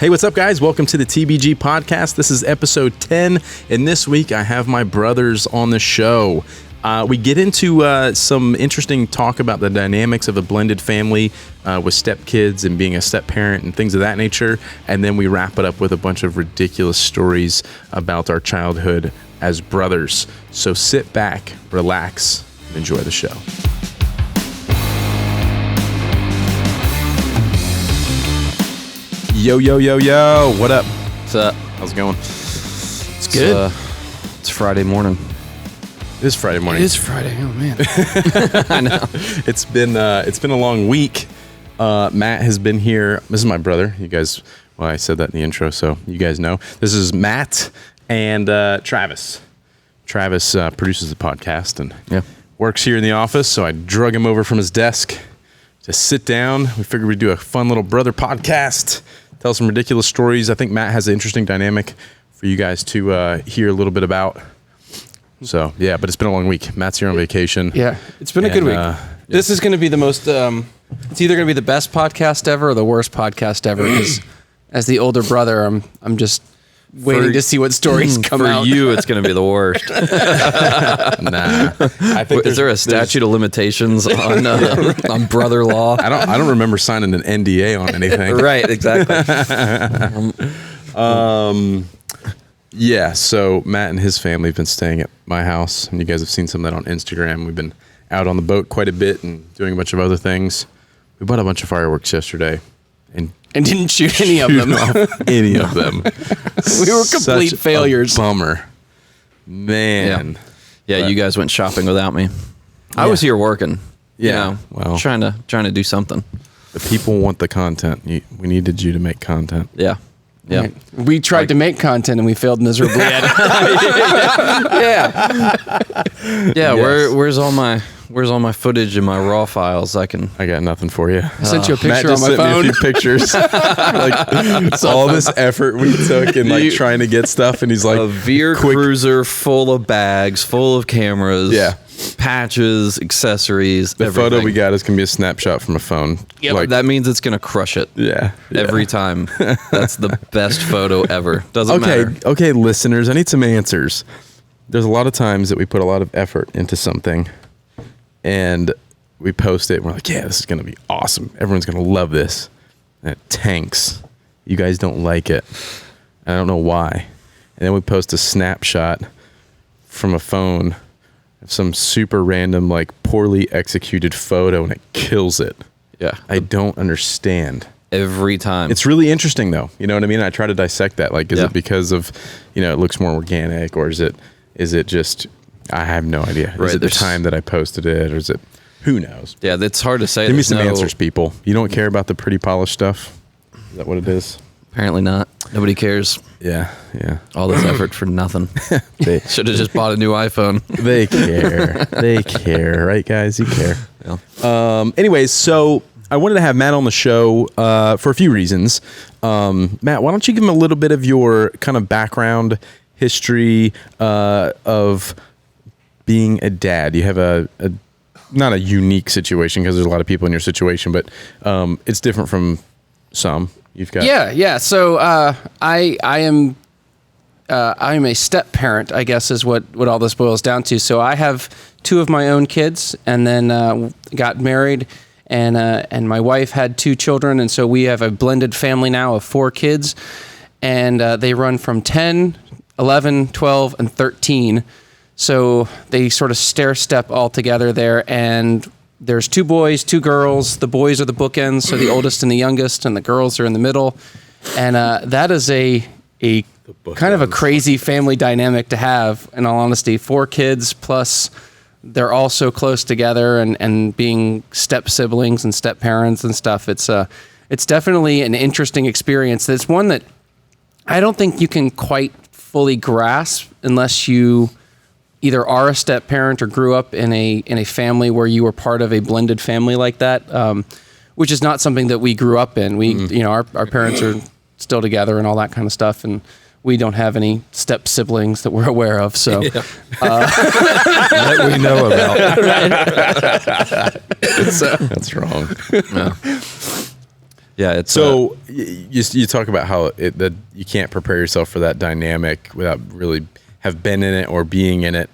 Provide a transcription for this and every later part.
Hey, what's up, guys? Welcome to the TBG Podcast. This is episode 10, and this week I have my brothers on the show. We get into some interesting talk about the dynamics of a blended family with stepkids and being a step parent and things of that nature, and then we wrap it up with a bunch of ridiculous stories about our childhood as brothers. So sit back, relax, and enjoy the show. Yo, yo, yo, yo. What up? What's up? How's it going? It's good. It's Friday morning. It is Friday morning. It is Friday. Oh, man. I know. It's been a long week. Matt has been here. This is my brother. You guys, well, I said that in the intro, so you guys know. This is Matt and Travis. Travis produces the podcast and works here in the office, so I drug him over from his desk to sit down. We figured we'd do a fun little brother podcast, tell some ridiculous stories. I think Matt has an interesting dynamic for you guys to hear a little bit about. So, yeah, but it's been a long week. Matt's here on vacation. Yeah, it's been a good week. This is going to be the most, it's either going to be the best podcast ever or the worst podcast ever, because as the older brother, I'm just waiting to see what stories come out. For you, it's going to be the worst. Nah. I think is there a statute of limitations on brother law? I don't remember signing an NDA on anything. Right, exactly. Yeah, so Matt and his family have been staying at my house, and you guys have seen some of that on Instagram. We've been out on the boat quite a bit and doing a bunch of other things. We bought a bunch of fireworks yesterday and didn't shoot any of them. Any of them. We were complete failures. Bummer. Man. Yeah, you guys went shopping without me. I was here working. Yeah. Well, trying to do something. The people want the content. We needed you to make content. Yeah. Yeah. Right. We tried to make content and we failed miserably at it. Yeah. Yes. Where's all my footage and my raw files? I got nothing for you. I sent you a picture Matt just on my phone. Me a few pictures. Like all this effort we took in like trying to get stuff, and he's like a Veer cruiser full of bags, full of cameras. Yeah. Patches, accessories. The everything. photo we got is gonna be a snapshot from a phone. Yeah, like, that means it's gonna crush it. Yeah. Every time. That's the best photo ever. Doesn't matter. Okay, listeners, I need some answers. There's a lot of times that we put a lot of effort into something, and we post it, and we're like, yeah, this is gonna be awesome. Everyone's gonna love this. And it tanks. You guys don't like it. I don't know why. And then we post a snapshot from a phone, some super random, like poorly executed photo, and it kills it. Yeah. I don't understand. Every time. It's really interesting though. You know what I mean? I try to dissect that. Like, is it because of, it looks more organic, or is it just, I have no idea. Right, is it the time that I posted it, or is it, who knows? Yeah, it's hard to say. Give me some answers, people. You don't care about the pretty polished stuff? Is that what it is? Apparently not. Nobody cares. Yeah. All this effort for nothing. They should have just bought a new iPhone. They care. They care. Right, guys? You care. Yeah. Anyways, so I wanted to have Matt on the show for a few reasons. Matt, why don't you give him a little bit of your kind of background, history of being a dad? You have a not a unique situation, because there's a lot of people in your situation, but it's different from some. You've got So I am a step parent, I guess, is what all this boils down to. So I have two of my own kids, and then got married, and my wife had two children, and so we have a blended family now of 4 kids, and they run from 10, 11, 12, and 13. So they sort of stair step all together there, and there's 2 boys, 2 girls. The boys are the bookends, so the oldest and the youngest, and the girls are in the middle. And that is a kind of a crazy family dynamic to have, in all honesty. 4 kids, plus they're all so close together, and being step siblings and step parents and stuff. It's definitely an interesting experience. It's one that I don't think you can quite fully grasp unless you either are a step parent or grew up in a family where you were part of a blended family like that, which is not something that we grew up in. We, our parents are still together and all that kind of stuff, and we don't have any step siblings that we're aware of. So that we know about. So, that's wrong. Yeah. Yeah. It's so you talk about how that you can't prepare yourself for that dynamic without really have been in it or being in it.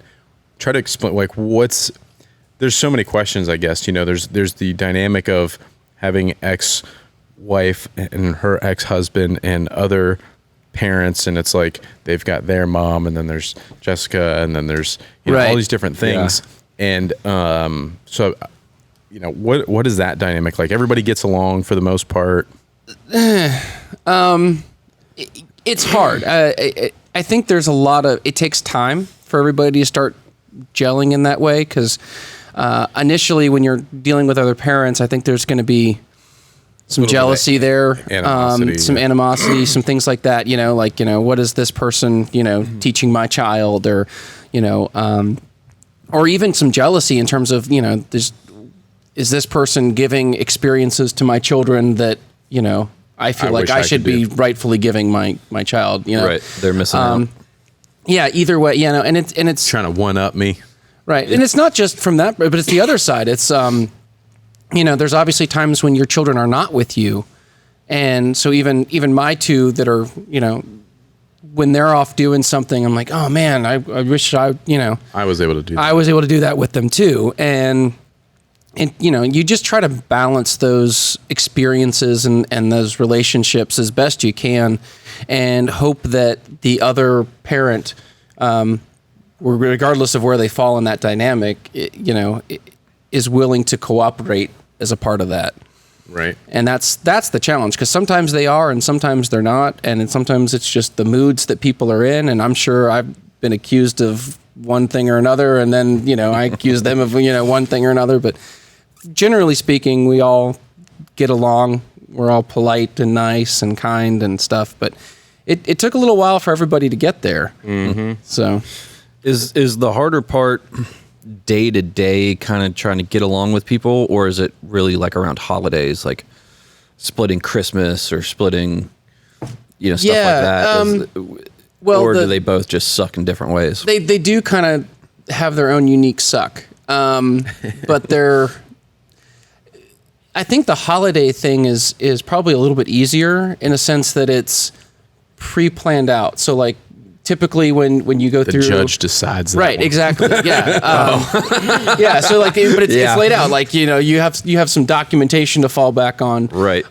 Try to explain like there's so many questions, I guess, there's the dynamic of having ex-wife and her ex-husband and other parents, and it's like they've got their mom, and then there's Jessica, and then there's all these different things. Yeah. And so what is that dynamic like? Everybody gets along for the most part. It's hard. I think there's it takes time for everybody to start gelling in that way, because initially when you're dealing with other parents, I think there's going to be some jealousy there, some animosity, some things like that, what is this person, teaching my child, or, or even some jealousy in terms of, is this person giving experiences to my children that, I feel like I should be rightfully giving my child, Right. They're missing out. Yeah, either way, and it's trying to one up me. Right. And it's not just from that, but it's the other side. It's, there's obviously times when your children are not with you. And so even my two that are, when they're off doing something, I'm like, oh man, I wish I was able to do that. I was able to do that with them too. And you just try to balance those experiences and those relationships as best you can, and hope that the other parent, regardless of where they fall in that dynamic, is willing to cooperate as a part of that. Right. And that's the challenge, because sometimes they are and sometimes they're not. And sometimes it's just the moods that people are in. And I'm sure I've been accused of one thing or another. And then, I accuse them of, one thing or another. But generally speaking, we all get along. We're all polite and nice and kind and stuff. But it took a little while for everybody to get there. Mm-hmm. So... Is the harder part day to day kind of trying to get along with people, or is it really like around holidays, like splitting Christmas or splitting, stuff like that? Or do they both just suck in different ways? They do kind of have their own unique suck. But I think the holiday thing is probably a little bit easier in a sense that it's pre-planned out. So like, typically when you go through, the judge decides that right one. Exactly, yeah. Yeah, so like, but it's laid out, like, you have some documentation to fall back on, right.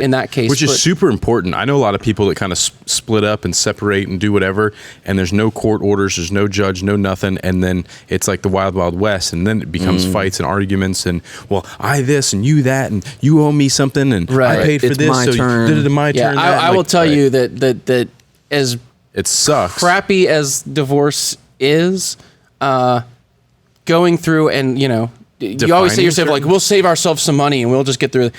In that case, which is super important. I know a lot of people that kind of split up and separate and do whatever, and there's no court orders, there's no judge, no nothing, and then it's like the wild west, and then it becomes fights and arguments, and I this and you that, and you owe me something, and I paid for it's this, my so turn. you did it in my turn. I will tell you that as it sucks. Crappy as divorce is, going through and, you always say to yourself, like, we'll save ourselves some money and we'll just get through.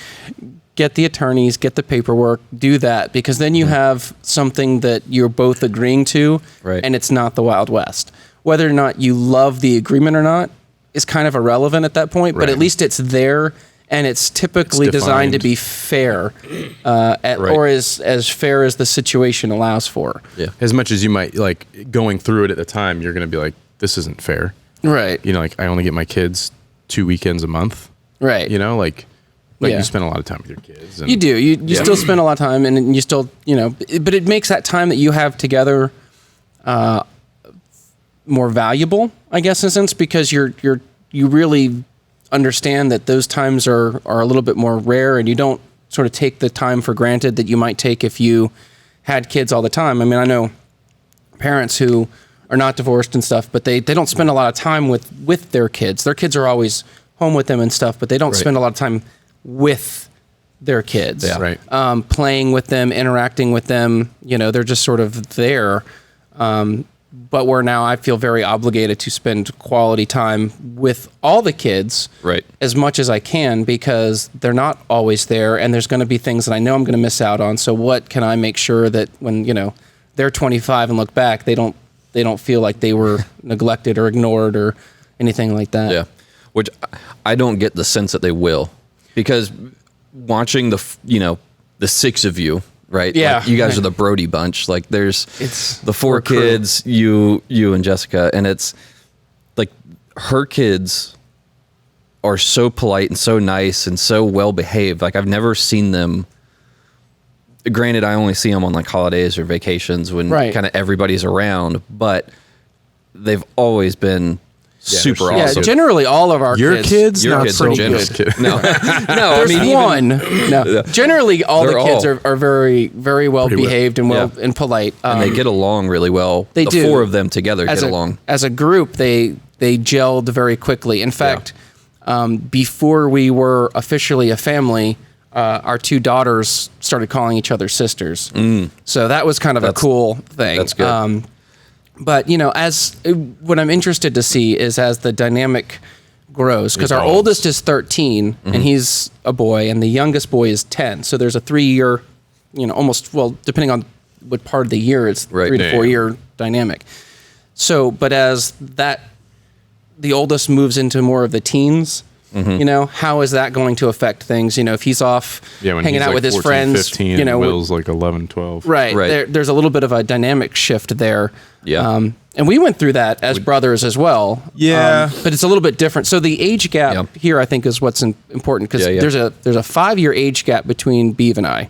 Get the attorneys, get the paperwork, do that, because then you have something that you're both agreeing to, and it's not the Wild West. Whether or not you love the agreement or not is kind of irrelevant at that point, but at least it's there. And it's typically designed to be fair, or as fair as the situation allows for. Yeah. As much as you might, like, going through it at the time, you're going to be like, this isn't fair. Right. Like, I only get my kids 2 weekends a month. Right. Like you spend a lot of time with your kids. And, you do. You still spend a lot of time, and you still, but it makes that time that you have together more valuable, I guess, in a sense, because you really understand that those times are a little bit more rare, and you don't sort of take the time for granted that you might take if you had kids all the time. I mean, I know parents who are not divorced and stuff, but they don't spend a lot of time with their kids. Their kids are always home with them and stuff, but they don't spend a lot of time with their kids. Yeah. Right. Playing with them, interacting with them. They're just sort of there. But where now I feel very obligated to spend quality time with all the kids as much as I can, because they're not always there, and there's going to be things that I know I'm going to miss out on. So what can I make sure that when, they're 25 and look back, they don't feel like they were neglected or ignored or anything like that. Yeah. Which I don't get the sense that they will, because watching the six of you, right? Yeah. Like, you guys are the Brodie bunch. Like, it's the four kids, you and Jessica, and it's like her kids are so polite and so nice and so well behaved. Like, I've never seen them granted, I only see them on like holidays or vacations when Right. kind of everybody's around, but they've always been super Yeah, awesome. generally all of our Your kids, Your not kids so in much. general. Just kidding. No, There's I mean, one. No, generally all the They're kids all- are very, very well Pretty well. behaved and well Yeah. and polite. and they get along really well. They the do. 4 of them together as get a, along. as a group. They gelled very quickly. In fact, before we were officially a family, our 2 daughters started calling each other sisters. So that was kind of a cool thing. That's good. But what I'm interested to see is as the dynamic grows, because our Evolves. oldest is 13 and he's a boy, and the youngest boy is 10. So there's a 3-year, depending on what part of the year, it's Right. 3 to Yeah. 4 year dynamic. So, but as the oldest moves into more of the teens, how is that going to affect things? If he's off Yeah, when hanging he's out like with his 14, friends, 15, and Will's like 11, 12. right? Right. There's a little bit of a dynamic shift there. Yeah. And we went through that as brothers as well. Yeah. But it's a little bit different. So the age gap Yeah. here, I think, is what's important, because Yeah. there's a 5-year age gap between Beav and I.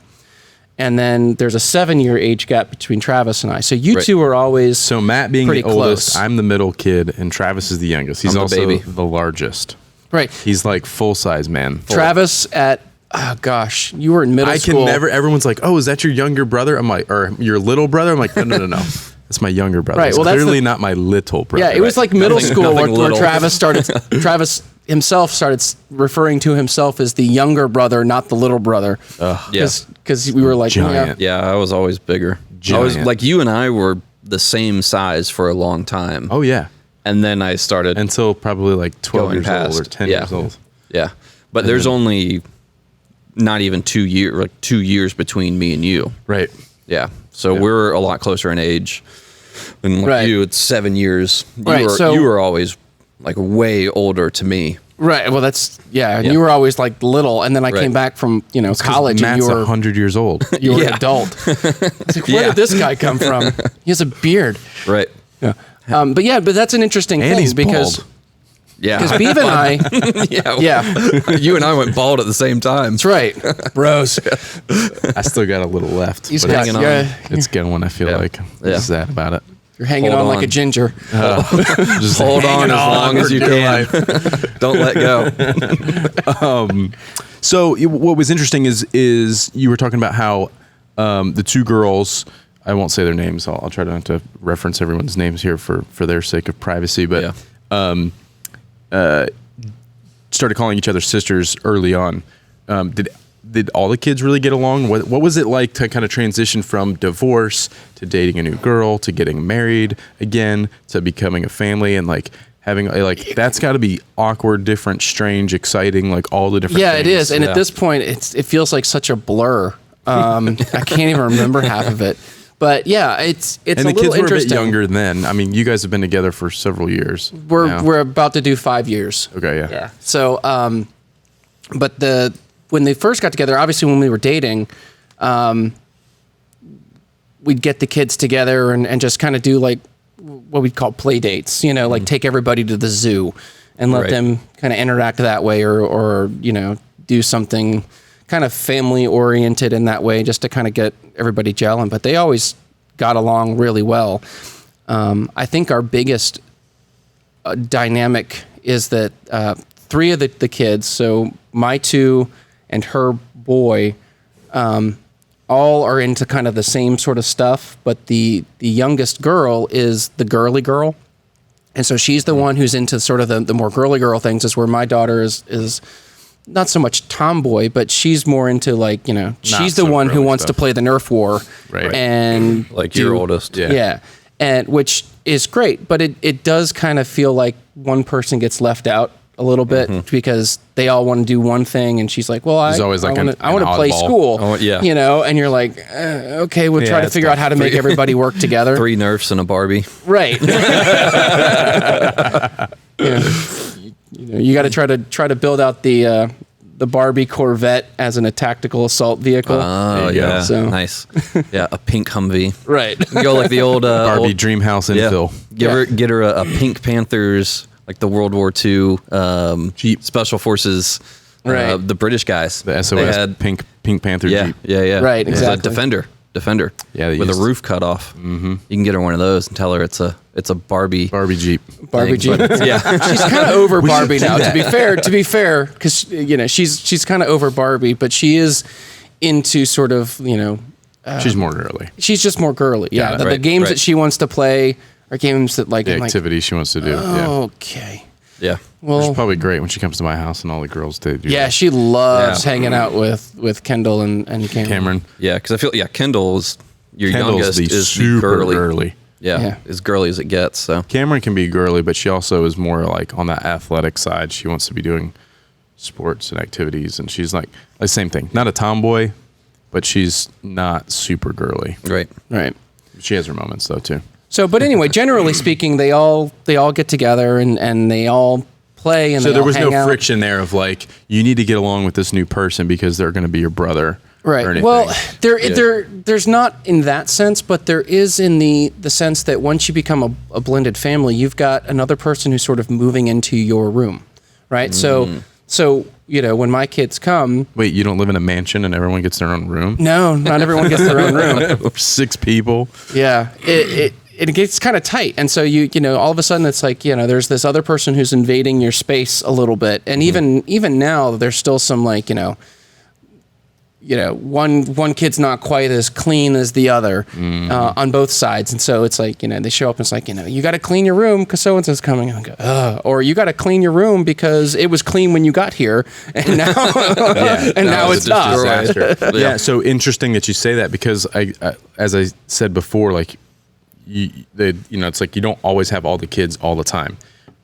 And then there's a 7-year age gap between Travis and I. So you Right. two are always So Matt being pretty the oldest, close. I'm the middle kid, and Travis is the youngest. He's I'm the also baby. the largest. right. He's like full size man. Travis you were in middle I school. can never. Everyone's like, "Oh, is that your younger brother?" I'm like, or your little brother? I'm like, no. That's my younger brother. Right, It's well, that's clearly the- not my little brother. Yeah, it was like middle Nothing- school where nothing little. Travis himself started referring to himself as the younger brother, not the little brother. Yeah. Because we were like, Giant. Yeah, I was always bigger. I was Giant. like, you and I were the same size for a long time. Oh yeah, And then I started until probably like 12 going years past. old or 10 Yeah. years old. Yeah. But there's only not even 2 years between me and you. Right. Yeah. So Yeah. we're a lot closer in age. And like Right. you, it's 7 years. Right, so- You were always like way older to me. Right. Well, and Yeah. you were always like little, and then I Right. came back from college, and Matt's you were 100 years old. you were an Yeah. adult. I was like, where Yeah. did this guy come from? He has a beard. Right. Yeah. But that's an interesting And thing he's because bald. Yeah. Beav and I, yeah. yeah, You and I went bald at the same time. that's right, bros. I still got a little left. He's but got, hanging on. yeah, it's going. I feel Yeah. like Yeah. sad about it. you're hanging Hold on like on. a ginger. Just Hold on hanging as long as for you dear can. life. Don't let go. So what was interesting is you were talking about how the 2 girls, I won't say their names. I'll try not to reference everyone's names here for their sake of privacy, but started calling each other sisters early on. Did all the kids really get along? What was it like to kind of transition from divorce to dating a new girl to getting married again to becoming a family and like having that's got to be awkward, different, strange, exciting, like all the different Yeah, things. it is. And Yeah. at this point, it feels like such a blur. I can't even remember half of it. But yeah, it's And a the little kids were a bit interesting. younger then. I mean, you guys have been together for several years. now. We're about to do 5 years. Okay, yeah. Yeah. So, but when they first got together, obviously when we were dating, we'd get the kids together and just kind of do like what we'd call play dates, like take everybody to the zoo and let Right. them kind of interact that way or do something kind of family oriented in that way just to kind of get everybody gelling. But they always got along really well. I think our biggest dynamic is that 3 of the kids, so my 2 and her boy, all are into kind of the same sort of stuff, but the youngest girl is the girly girl. And so she's the one who's into sort of the more girly girl things, is where my daughter is not so much tomboy, but she's more into like, she's the so one who girly wants stuff. to play the Nerf war. Right. And Like your oldest. Yeah. yeah. And which is great, but it does kind of feel like one person gets left out a little bit because they all want to do one thing, and she's like, "Well, There's always like I an want to play oddball. school." Yeah. And you're like, "Okay, we'll try Yeah, to it's figure out tough. how to make everybody work together." 3 Nerfs and a Barbie. Right. You got to try to build out the Barbie Corvette as a tactical assault vehicle. Oh, There you go. yeah. So- Nice. Yeah, a pink Humvee. right. Go like the old Barbie old- Dream House infill. Get her a Pink Panthers, like the World War II Jeep Special Forces Right. The British guys. The SOS They had, Pink Panther yeah, Jeep. yeah. Right, It was exactly. a Defender. Yeah, they with a used- roof cut off. Mm-hmm. You can get her one of those and tell her it's a Barbie. Barbie Jeep. Barbie thing, Jeep. but- yeah. She's kind of over We should Barbie do now. that. To be fair, because she's kind of over Barbie, but she is into sort of She's more girly. she's just more girly. Yeah, Got it. the Right, games right. that she wants to play are games that like The I'm like, activity she wants to do. Yeah. okay, Yeah. well, Which is probably great when she comes to my house and all the girls do. yeah, that. she loves Yeah. hanging out with Kendall and Cameron. Yeah, because I feel Kendall's your Kendall's youngest the is super girly. girly. Yeah, Yeah. as girly as it gets. So Cameron can be girly, but she also is more like on that athletic side. She wants to be doing sports and activities, and she's like the same thing. Not a tomboy, but she's not super girly. right. right. She has her moments though too. So, but anyway, generally speaking, they all get together and they all play and So they there all was hang no out. friction there of like you need to get along with this new person because they're going to be your brother. Or Right. anything. Well, there's not in that sense, but there is in the sense that once you become a blended family, you've got another person who's sort of moving into your room, right? So when my kids come, Wait, you don't live in a mansion and everyone gets their own room? no, not everyone gets their own room. 6 people. Yeah, it gets kind of tight, and so you all of a sudden it's like there's this other person who's invading your space a little bit, and even now there's still some like one kid's not quite as clean as the other on both sides, and so it's like they show up and it's like you got to clean your room because so and so's coming, and I go, ugh. Or you got to clean your room because it was clean when you got here, and now now was it's a not. disaster. Yeah. So interesting that you say that because I as I said before, like it's like you don't always have all the kids all the time.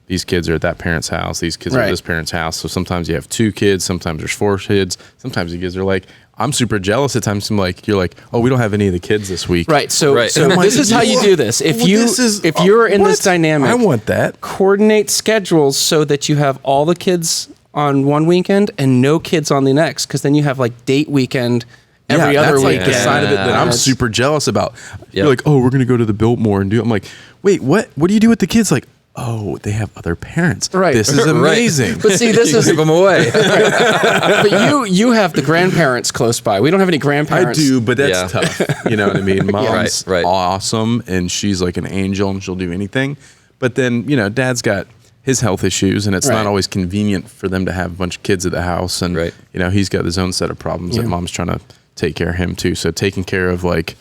These kids are at that parent's house. These kids are Right. at this parent's house. So sometimes you have 2 kids. Sometimes there's 4 kids. Sometimes the kids are like, I'm super jealous at times. I'm like, you're like, oh, we don't have any of the kids this week. Right. So Right. so And I'm like, this is how you do this. If well, if you're in this what? dynamic, I want that. coordinate schedules so that you have all the kids on one weekend and no kids on the next, because then you have like date weekend every other that's weekend. like the side of it that I'm It's- super jealous about. You're Yep. like, oh, we're gonna go to the Biltmore and do. I'm like, wait, what? What do you do with the kids? Like, oh, they have other parents. Right. This is amazing. But see, this is Give them away. but you have the grandparents close by. We don't have any I grandparents. do, but that's Yeah. tough. You know what I mean? Mom's Right. awesome, and she's like an angel, and she'll do anything. But then, Dad's got his health issues, and it's Right. not always convenient for them to have a bunch of kids at the house. And, Right. he's got his own set of problems that mom's trying to take care of him, too. So taking care of, like,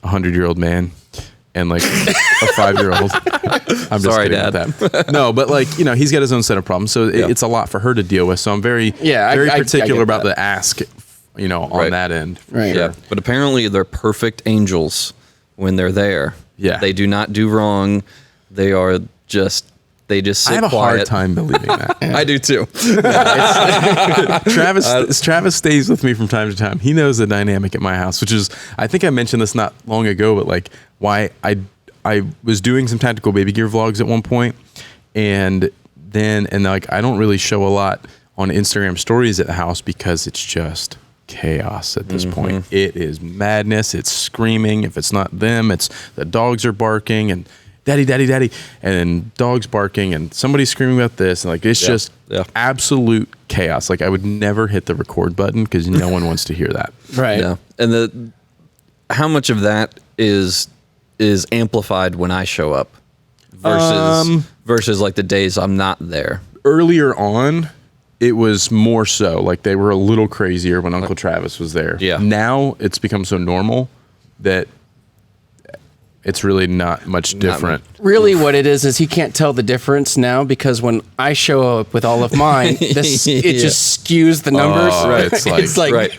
a 100-year-old man and, like, a 5-year-old. I'm just Sorry, kidding Dad. with that. No, but, like, he's got his own set of problems. So it's a lot for her to deal with. So I'm very, Yeah, very I particular get about that. the ask, on Right. that end. Right. Yeah, but apparently they're perfect angels when they're there. Yeah. They do not do wrong. They just sit I have a quiet. hard time believing that. I do too. Travis stays with me from time to time. He knows the dynamic at my house, which is, I think I mentioned this not long ago, but like why I was doing some tactical baby gear vlogs at one point, and like I don't really show a lot on Instagram stories at the house because it's just chaos at this point. It is madness. It's screaming. If it's not them, it's the dogs are barking and daddy, daddy, daddy, and then dogs barking and somebody's screaming about this, and like it's just absolute chaos. Like I would never hit the record button because no one wants to hear that. Right. Yeah, and how much of that is amplified when I show up versus like the days I'm not there. Earlier on, it was more so like they were a little crazier when Uncle Travis was there. Yeah. Now it's become so normal that it's really not much different. Really, what it is he can't tell the difference now because when I show up with all of mine, it just skews the numbers. Right. It's like Right,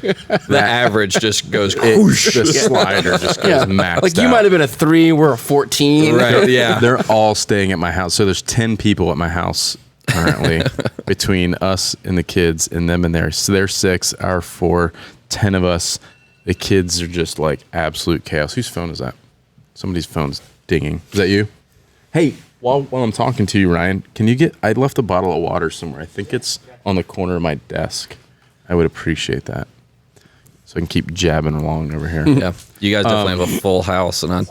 the average just goes. the slider just goes maxed Like you out. might have been a 3, we're a 14. Right. Yeah. They're all staying at my house. So there's 10 people at my house currently between us and the kids and them and theirs. So they're 6, our 4, 10 of us. The kids are just like absolute chaos. Whose phone is that? Somebody's phone's dinging. Is that you? Hey, while I'm talking to you, Ryan, I left a bottle of water somewhere. I think it's on the corner of my desk. I would appreciate that. So I can keep jabbing along over here. Yeah, you guys definitely have a full house, and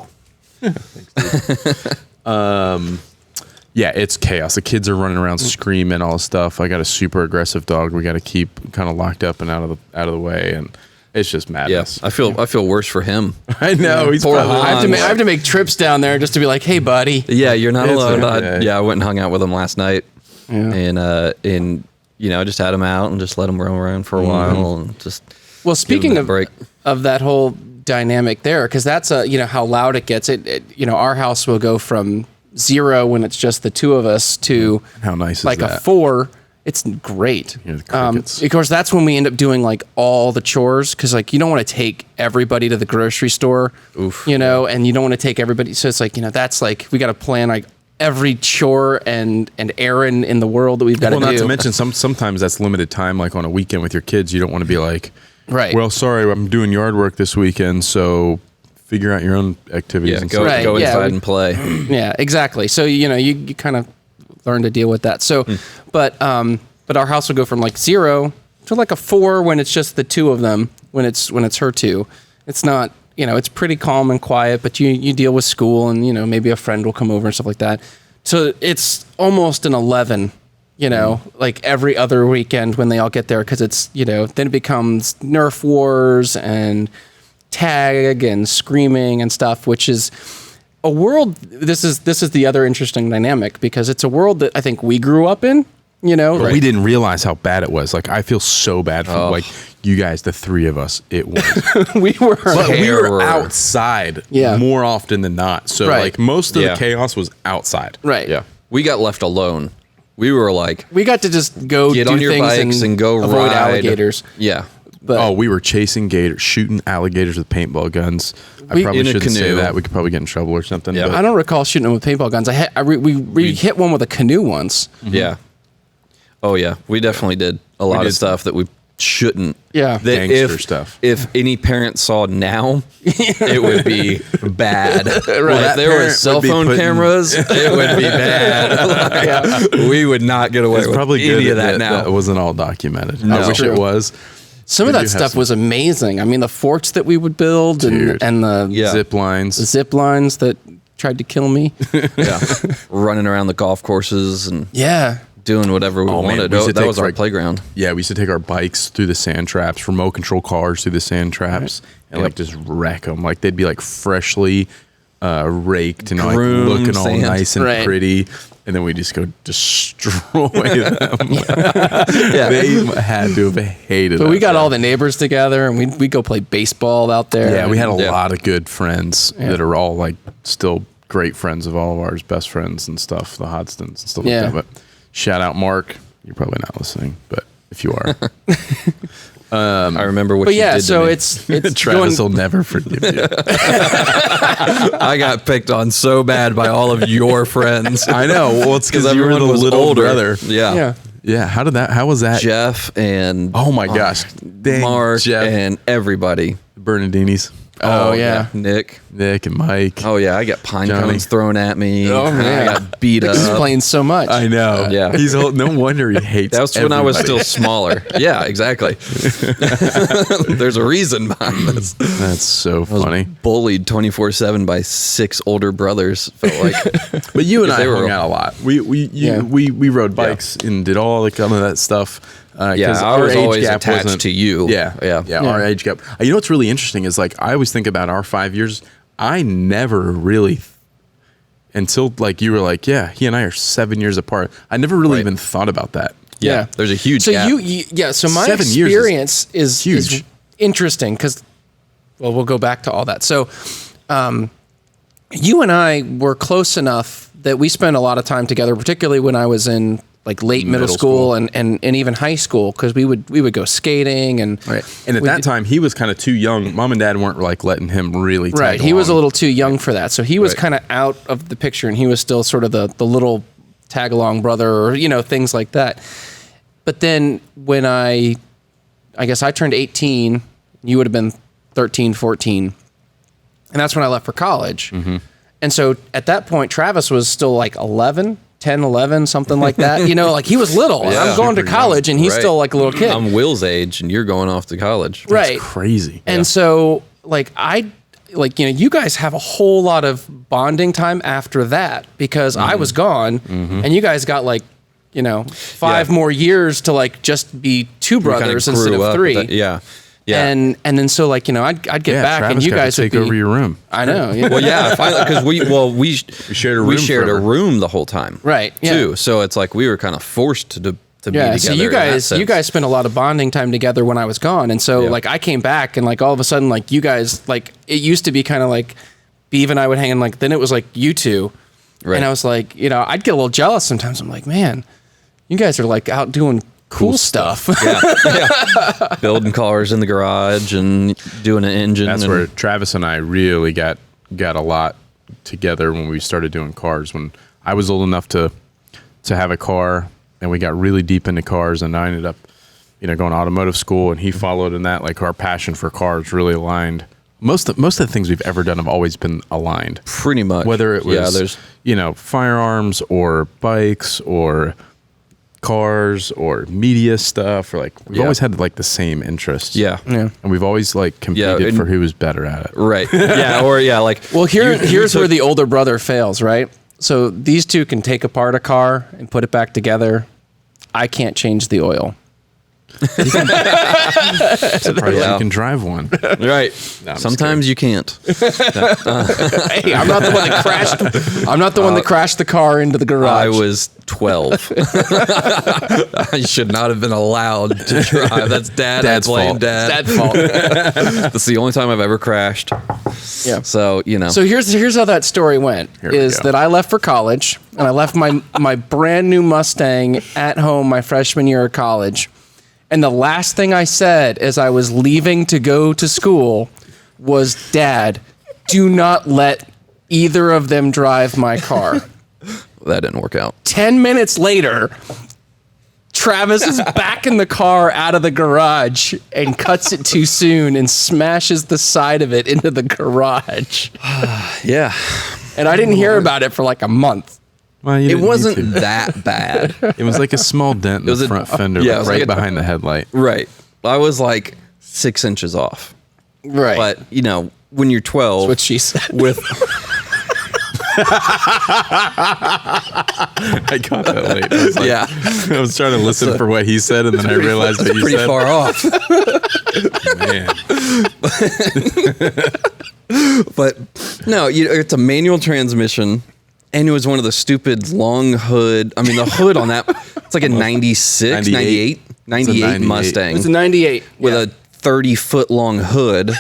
Yeah, it's chaos. The kids are running around screaming all this stuff. I got a super aggressive dog. We got to keep kind of locked up and out of the way, and it's just madness. I feel worse for him. I know. He's Poor probably, Hans. I have to make trips down there just to be like, hey, buddy. Yeah, you're not It's alone. okay. I went and hung out with him last night, Yeah. and I just had him out and just let him roam around for a while and just. Well, speaking that break. of that whole dynamic there, because that's how loud it gets. Our house will go from 0 when it's just the two of us to How nice is like that? a 4. It's great. Hear the crickets. Of course, that's when we end up doing like all the chores because like you don't want to take everybody to the grocery store, Oof. and you don't want to take everybody. So it's like that's like we got to plan like every chore and errand in the world that we've got to Well, do. not to mention sometimes that's limited time. Like on a weekend with your kids, you don't want to be like, Right. Well, sorry, I'm doing yard work this weekend, so figure out your own activities. Yeah, and go, stuff. Right, go yeah, inside we- and play. Yeah, exactly. So you kind of learn to deal with that. So, but our house will go from like 0 to like a 4 when it's just the two of them. When it's her two, it's not. It's pretty calm and quiet. But you deal with school and maybe a friend will come over and stuff like that. So it's almost an 11. Like every other weekend when they all get there because it's then it becomes Nerf wars and tag and screaming and stuff, which is a world. This is the other interesting dynamic because it's a world that I think we grew up in. But we didn't realize how bad it was. Like I feel so bad for like you guys, the three of us. It was. we were. But we were Terror. outside Yeah. more often than not. So Right. like most of Yeah. the chaos was outside. Right. Yeah, we got left alone. We were like, We got to just go get do on your things bikes and go avoid ride. alligators. Yeah, But We were chasing gators, shooting alligators with paintball guns. I We- probably in a shouldn't say canoe. that. We could probably get in trouble or something. Yeah. but- I don't recall shooting them with paintball guns. We hit one with a canoe once. yeah. Oh yeah, we definitely did a lot did. of stuff that we shouldn't. Yeah. That Gangster stuff. If any parent saw now, it would be bad. If that there were parent cell would be phone putting- cameras, it would be bad. We would not get away It's with probably any good of that now. That wasn't all documented. No. I wish True. it was. Some of We that do have stuff some- was amazing. I mean, the forts that we would build Dude. and the Yeah. Zip lines. zip lines that tried to kill me. Yeah, running around the golf courses and Yeah. doing whatever we Oh, man, wanted. we used to That take was our like- playground. Yeah, we used to take our bikes through the sand traps, remote control cars through the sand traps, and like just wreck them. Like they'd be like freshly raked and like Groomed looking all sand. nice and Right. pretty, and then we just go destroy them. Yeah, They had to have hated. But we that got stuff. all the neighbors together and we go play baseball out there. Yeah, we had a Yeah. lot of good friends that are all like still great friends of all of ours, best friends and stuff, the Hodstons and stuff Yeah. like that. But shout out Mark. You're probably not listening, but if you are, I remember what But you yeah, did so to me. it's Travis going, will never forgive you. I got picked on so bad by all of your friends. I know. Well, it's because you were everyone the was little older. brother. Yeah. yeah. Yeah. How was that? Jeff and Oh my gosh. Dang, Mark Jeff. and everybody. Bernardini's. Oh, yeah. Nick. Nick and Mike. Oh yeah, I got pine Johnny. cones thrown at me. Oh, man. I got beat That up. explains so much. I know. Yeah. He's no wonder he hates. That was when I was everybody. still smaller. Yeah, exactly. There's a reason behind this. That's so funny. Bullied 24/7 by 6 older brothers. Felt like But you and I They were- hung out a lot. We Yeah. rode bikes and did all like some of that stuff. 'Cause Yeah, I our was age always gap attached wasn't- to you. Yeah, Yeah. Our age gap. You know what's really interesting is like I always think about our 5 years. I never really until like you were like, yeah, he and I are 7 years apart. I never really Right. even thought about that. yeah, there's a huge So gap. so my 7 years is experience is huge. interesting because, well, we'll go back to all that. So, you and I were close enough that we spent a lot of time together, particularly when I was in like late middle school, and even high school, because we would go skating and Right. And at that time, he was kind of too young. Mom and Dad weren't like letting him really. Tag right. He was a along. little too young for that, so he was Right. kind of out of the picture, and he was still sort of the little tag along brother, or things like that. But then when I guess I turned 18, you would have been 13, 14, and that's when I left for college. Mm-hmm. And so at that point, Travis was still like 10, 11, something like that. Like he was little. Yeah. I'm going to Super college, and he's Right. still like a little kid. I'm Will's age, and you're going off to college. Right. Crazy. And so, like, you guys have a whole lot of bonding time after that because I was gone and you guys got like, 5 more years to like just be two brothers instead of 3. Yeah. And then so like, I'd get back Travis and you got guys to would take be over your room. I know. Yeah. Well, yeah, finally, because we shared a room we shared a forever. room the whole time, Right, yeah. Too. So it's like we were kind of forced to be together. So in you that guys sense. spent a lot of bonding time together when I was gone. And so like I came back and like all of a sudden like you guys like it used to be kind of like Beav and I would hang and like then it was like you two. Right. And I was like, I'd get a little jealous sometimes. I'm like, man, you guys are like out doing cool stuff. yeah. Building cars in the garage and doing an engine. That's and, where Travis and I really got a lot together when we started doing cars. When I was old enough to have a car, and we got really deep into cars, and I ended up, going to automotive school, and he followed in that. Like our passion for cars really aligned. Most of the things we've ever done have always been aligned. pretty much. Whether it was firearms or bikes or cars or media stuff, or like we've always had like the same interests. Yeah. And we've always like competed and- for who was better at it. Right. Yeah. Or like. Well, here's where the older brother fails, right? So these two can take apart a car and put it back together. I can't change the oil. Surprised you can drive one. Right. No, I'm Sometimes you can't. Hey, I'm not the one that crashed. I'm not the one that crashed the car into the garage. I was 12. I should not have been allowed to drive. That's Dad. Dad's I blame fault. Dad. Dad's fault. That's the only time I've ever crashed. Yeah. So So here's how that story went. Here we Is go. that I left for college and I left my brand new Mustang at home my freshman year of college. And the last thing I said as I was leaving to go to school was, "Dad, do not let either of them drive my car." that didn't work out. 10 minutes later, Travis is back in the car out of the garage and cuts it too soon and smashes the side of it into the garage. Yeah. And I didn't hear about it for like a month. Well, you It didn't need wasn't to. that bad. It was like a small dent in was the a- front fender, yeah, it like was right like a- behind the headlight. Right. I was like 6 inches off. Right. But, when you're 12. That's what she said. with I got that late. I was like, Yeah. I was trying to listen for what he said, and then I realized what you pretty said. far off. Man. But no, it's a manual transmission, and it was one of the stupid long hood. I mean, the hood on that, it's like a 96, 98 98. Mustang It's a 98. with yeah. a 30-foot long hood,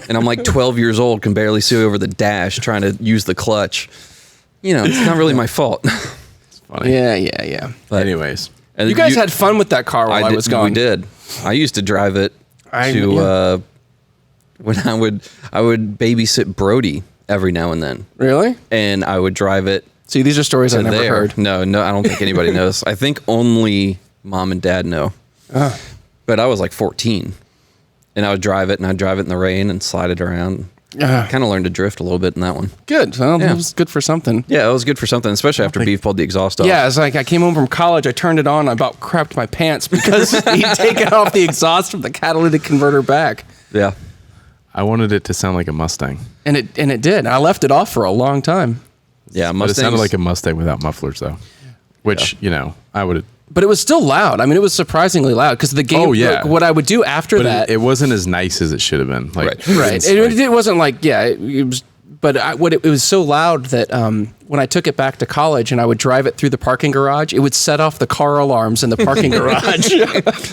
and I'm like 12 years old, can barely see over the dash, trying to use the clutch. It's not really my fault. Funny. Yeah. But Anyways, and You guys had fun with that car while I was gone. We did. I used to drive it when I would babysit Brodie every now and then, Really? and I would drive it See, these are stories to I've never there. heard. No, I don't think anybody knows. I think only Mom and Dad know. But I was like 14, and I would drive it, and I'd drive it in the rain and slide it around. Kind of learned to drift a little bit in that one. Good. Well, Yeah. it was good for something. Yeah, it was good for something, especially after Beav pulled the exhaust off. Yeah, it's like I came home from college, I turned it on, I about crapped my pants because he'd taken off the exhaust from the catalytic converter back. Yeah. I wanted it to sound like a Mustang, And it did. I left it off for a long time. Yeah, but it sounded like a Mustang without mufflers, though. Which I would have. But it was still loud. I mean, it was surprisingly loud because the game. Oh, yeah. Like, what I would do after But that, it wasn't as nice as it should have been. Like, Right. right? it's It, like- it wasn't like it was. But it was so loud that when I took it back to college and I would drive it through the parking garage, it would set off the car alarms in the parking garage.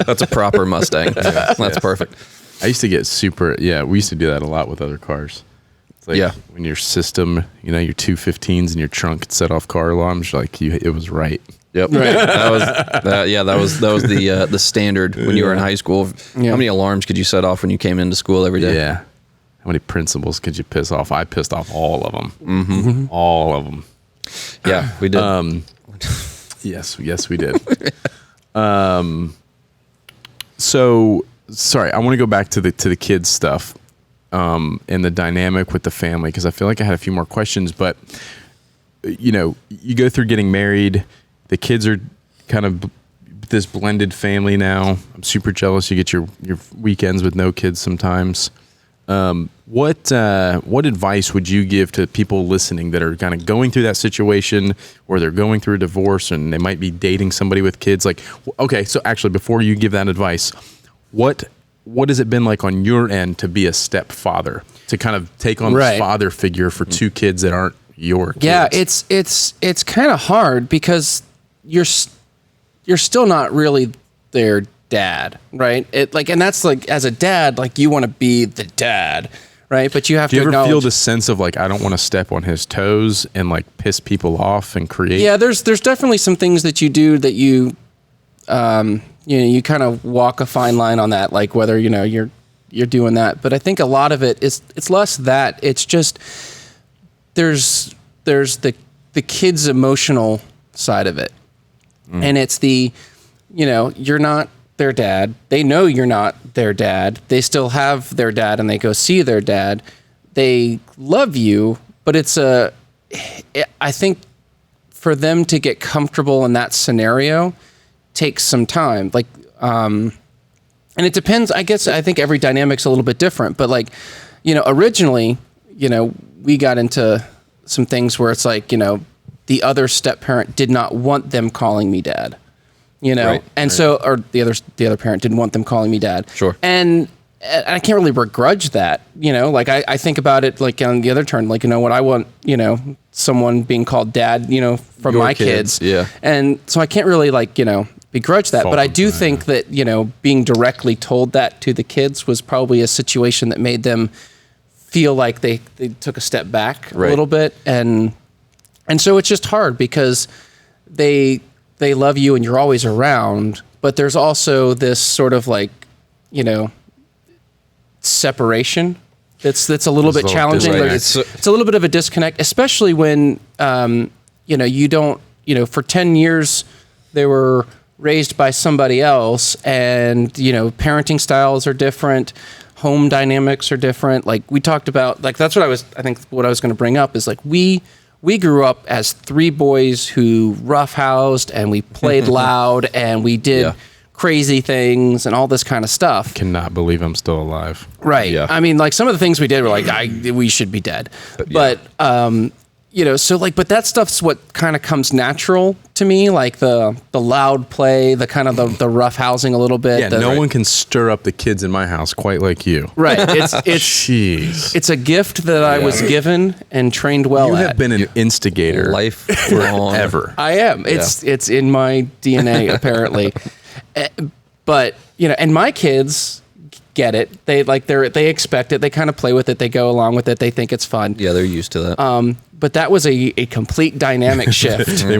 That's a proper Mustang. That's perfect. I used to get super. Yeah, we used to do that a lot with other cars. It's like when your system, your 215s in your trunk could set off car alarms, it was right. Yep. Right. That was the standard when you were in high school. Yeah. How many alarms could you set off when you came into school every day? Yeah. How many principals could you piss off? I pissed off all of them. Mm-hmm. All of them. Yeah, we did. Yes, we did. So sorry, I want to go back to the kids stuff and the dynamic with the family, because I feel like I had a few more questions. But you go through getting married, the kids are kind of this blended family now. I'm super jealous. You get your weekends with no kids sometimes. What advice would you give to people listening that are kind of going through that situation, or they're going through a divorce and they might be dating somebody with kids? Like, okay, so actually, before you give that advice, what has it been like on your end to be a stepfather, to kind of take on this father figure for two kids that aren't your kids? Yeah, it's kind of hard because you're still not really their dad, right? And that's like, as a dad, like, you want to be the dad, right? But you have to. Do you ever feel the sense of like, I don't want to step on his toes and like piss people off and create? Yeah, there's definitely some things that you do that you kind of walk a fine line on that, like whether you're doing that. But I think a lot of it is, it's less that, it's just there's the kid's emotional side of it, and it's you're not their dad. They know you're not their dad. They still have their dad and they go see their dad. They love you, but I think for them to get comfortable in that scenario takes some time. Like, and it depends, I think every dynamic's a little bit different, but like, originally, we got into some things where it's like, the other step parent did not want them calling me dad. So, or the other parent didn't want them calling me dad. Sure. And I can't really begrudge that, like I think about it like on the other turn, like, what I want, someone being called dad, from Your my kids. Yeah. And so I can't really begrudge that, but I do think that, being directly told that to the kids was probably a situation that made them feel like they took a step back a little bit. And so it's just hard because they love you and you're always around, but there's also this sort of like, separation that's a little bit challenging. Like it's a little bit of a disconnect, especially when, you don't, for 10 years they were raised by somebody else, and, parenting styles are different. Home dynamics are different. Like we talked about, like, that's what I was going to bring up is like, we grew up as three boys who roughhoused and we played loud and we did crazy things and all this kind of stuff. Cannot believe I'm still alive. Right. Yeah. I mean, like some of the things we did were like, we should be dead. But, so like, but that stuff's what kind of comes natural to me, like the loud play, the kind of the rough housing a little bit. Yeah, no one can stir up the kids in my house quite like you. Right. It's Jeez. It's a gift that I was given and trained well at. You have been an instigator forever. I am. It's in my DNA apparently. But, and my kids get it. They expect it. They kind of play with it. They go along with it. They think it's fun. Yeah, they're used to that. But that was a complete dynamic shift for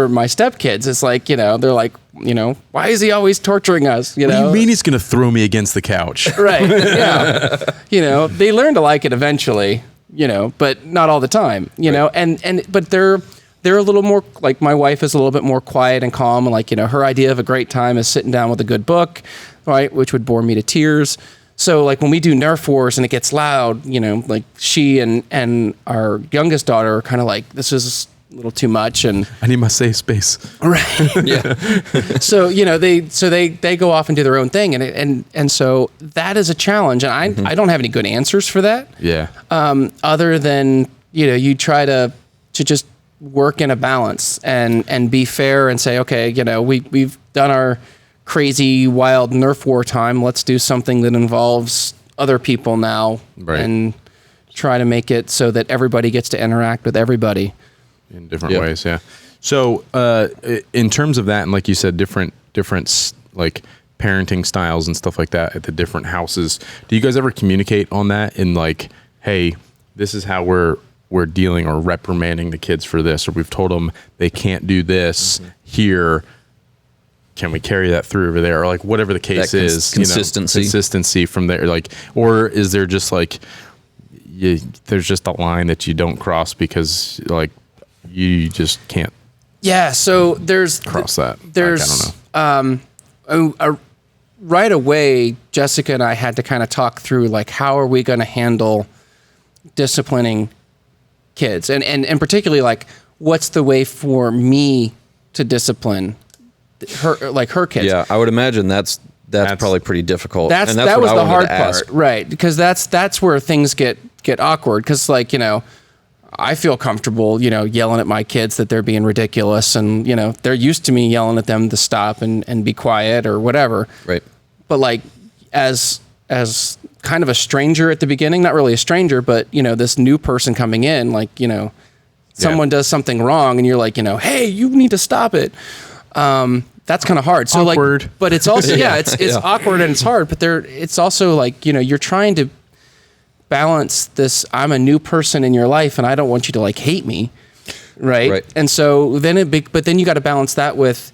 my stepkids. It's like, they're like, why is he always torturing us? What do you mean he's going to throw me against the couch? Right. Yeah. They learn to like it eventually, but not all the time, but they're a little more, like, my wife is a little bit more quiet and calm, and like, her idea of a great time is sitting down with a good book, right, which would bore me to tears. So like when we do Nerf wars and it gets loud, like she and our youngest daughter are kind of like, this is a little too much, and I need my safe space. Right. Yeah. So they go off and do their own thing, and so that is a challenge, and I don't have any good answers for that. Yeah. Other than you try to just work in a balance and be fair and say, okay, we've done our crazy wild Nerf war time. Let's do something that involves other people now, and try to make it so that everybody gets to interact with everybody in different ways. Yeah. So in terms of that, and like you said, different like parenting styles and stuff like that at the different houses, do you guys ever communicate on that in like, hey, this is how we're dealing or reprimanding the kids for this, or we've told them they can't do this here. Can we carry that through over there? Or like whatever the case is, consistency from there. Like, or is there just like, there's just a line that you don't cross because like you just can't. Yeah. So there's cross that. There's, I don't know. Right away, Jessica and I had to kind of talk through like, how are we going to handle disciplining kids, and particularly like, what's the way for me to discipline her kids? Yeah, I would imagine that's That's probably pretty difficult. That was the hard part, right? Because that's where things get awkward. Because like, you know, I feel comfortable, you know, yelling at my kids that they're being ridiculous, and you know, they're used to me yelling at them to stop and be quiet or whatever. Right. But like, as kind of a stranger at the beginning, not really a stranger, but you know, this new person coming in, like, you know, someone does something wrong, and you're like, you know, hey, you need to stop it. That's kind of hard. So awkward. Like, but it's also, it's awkward and it's hard, but it's also like, you know, you're trying to balance this. I'm a new person in your life and I don't want you to like hate me. Right. And so then but then you got to balance that with,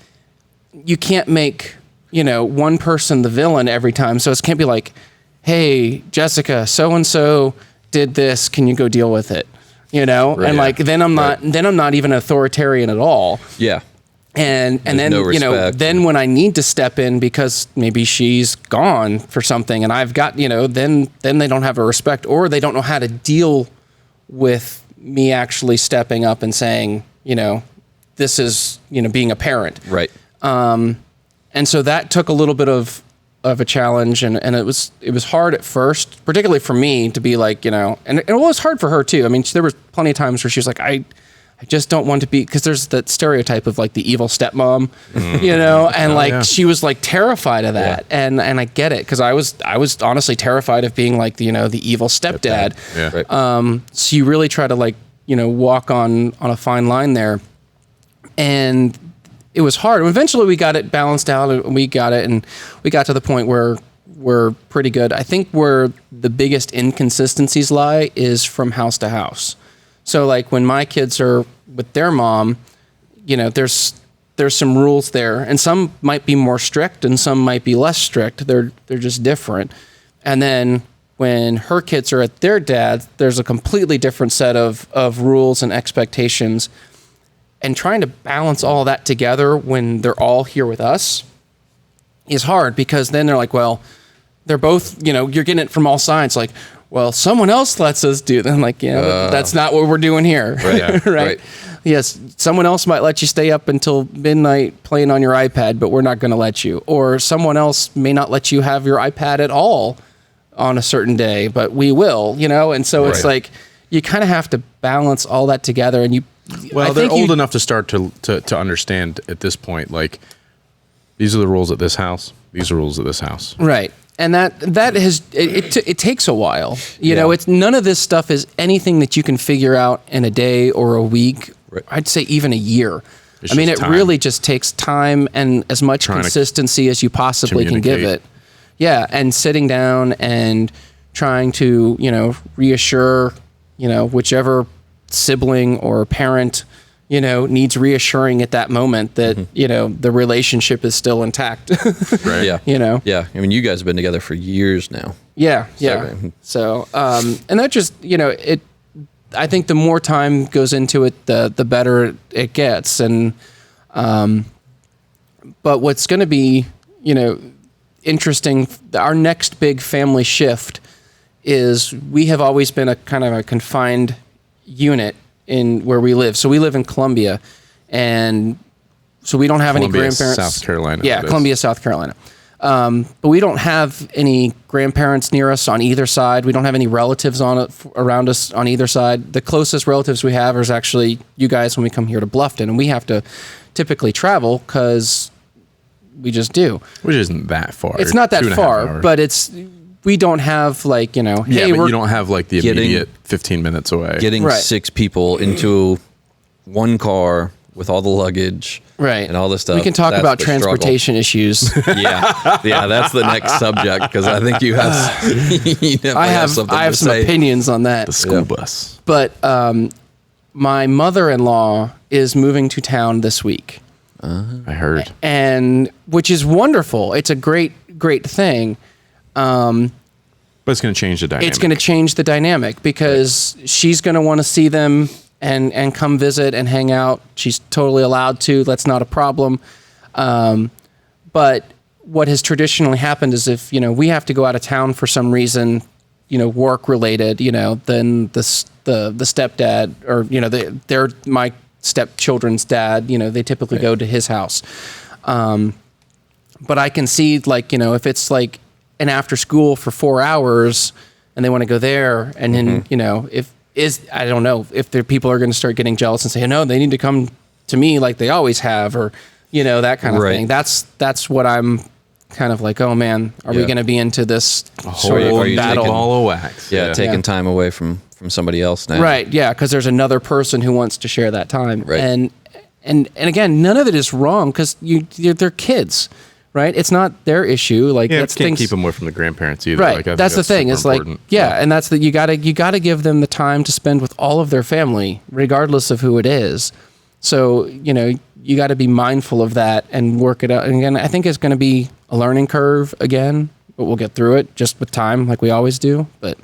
you can't make, you know, one person the villain every time. So it can't be like, hey, Jessica, so-and-so did this. Can you go deal with it? You know? And like, then I'm not even authoritarian at all. Yeah. And then, no you know, respect. then when I need to step in because maybe she's gone for something and I've got, you know, then they don't have a respect, or they don't know how to deal with me actually stepping up and saying, you know, this is, you know, being a parent. Right. And so that took a little bit of a challenge, and it was hard at first, particularly for me to be like, you know, and it was hard for her too. I mean, there was plenty of times where she was like, I just don't want to be, because there's that stereotype of like the evil stepmom, you know, and she was like terrified of that. Yeah. And I get it. Cause I was honestly terrified of being like, you know, the evil stepdad. Yeah. Right. So you really try to like, you know, walk on a fine line there, and it was hard. And eventually we got it balanced out, and we got it, and we got to the point where we're pretty good. I think where the biggest inconsistencies lie is from house to house. So like when my kids are with their mom, you know, there's some rules there, and some might be more strict and some might be less strict. They're just different. And then when her kids are at their dad, there's a completely different set of rules and expectations. And trying to balance all that together when they're all here with us is hard, because then they're like, well, they're both, you know, you're getting it from all sides. Like, well, someone else lets us do that. I'm like, yeah, that's not what we're doing here. Right. Right. Yes, someone else might let you stay up until midnight playing on your iPad, but we're not going to let you. Or someone else may not let you have your iPad at all on a certain day, but we will, you know? And so it's like, you kind of have to balance all that together. And they're old enough to start to understand at this point, like, these are the rules at this house. These are rules at this house. Right. And that has, it takes a while, you know, it's none of this stuff is anything that you can figure out in a day or a week. Right. I'd say even a year. I mean, it really just takes time and as much consistency as you possibly can give it. Yeah. And sitting down and trying to, you know, reassure, you know, whichever sibling or parent, you know, needs reassuring at that moment that, you know, the relationship is still intact. Right. Yeah. You know? Yeah. I mean, you guys have been together for years now. Yeah. Yeah. So, and that just, you know, I think the more time goes into it, the better it gets. And, but what's going to be, you know, interesting, our next big family shift is we have always been a kind of a confined unit in where we live. So we live in Columbia, and so we don't have any grandparents. South Carolina. Yeah, Columbia, South Carolina. But we don't have any grandparents near us on either side. We don't have any relatives around us on either side. The closest relatives we have is actually you guys when we come here to Bluffton, and we have to typically travel because we just do. Which isn't that far. It's not that far, but we don't have like, you know, hey, but you don't have like the immediate 15 minutes away. Getting 6 people into one car with all the luggage, right, and all this stuff. We can talk about transportation issues. yeah, that's the next subject, because I think you have. I have some opinions on that. The school bus, but my mother-in-law is moving to town this week. I heard, and which is wonderful. It's a great thing. But it's going to change the dynamic. It's going to change the dynamic because she's going to want to see them and come visit and hang out. She's totally allowed to. That's not a problem. But what has traditionally happened is if, you know, we have to go out of town for some reason, you know, work related, you know, then the stepdad, or, you know, they're my stepchildren's dad, you know, they typically go to his house. but I can see like, if it's like an after school for 4 hours and they want to go there, and then, I don't know if the people are going to start getting jealous and say, no, they need to come to me like they always have, or, that kind of thing. That's what I'm kind of like, oh man, are we going to be into this sort of battle? Ball of wax. Yeah, taking time away from somebody else now. Right. Yeah. Because there's another person who wants to share that time. Right. And again, none of it is wrong because they're kids, right? It's not their issue. Like, that's can't keep them away from the grandparents either. Right. Like, I think that's the thing. It's important. and that's you gotta give them the time to spend with all of their family, regardless of who it is. So, you got to be mindful of that and work it out. And again, I think it's going to be a learning curve again, but we'll get through it just with time, like we always do. But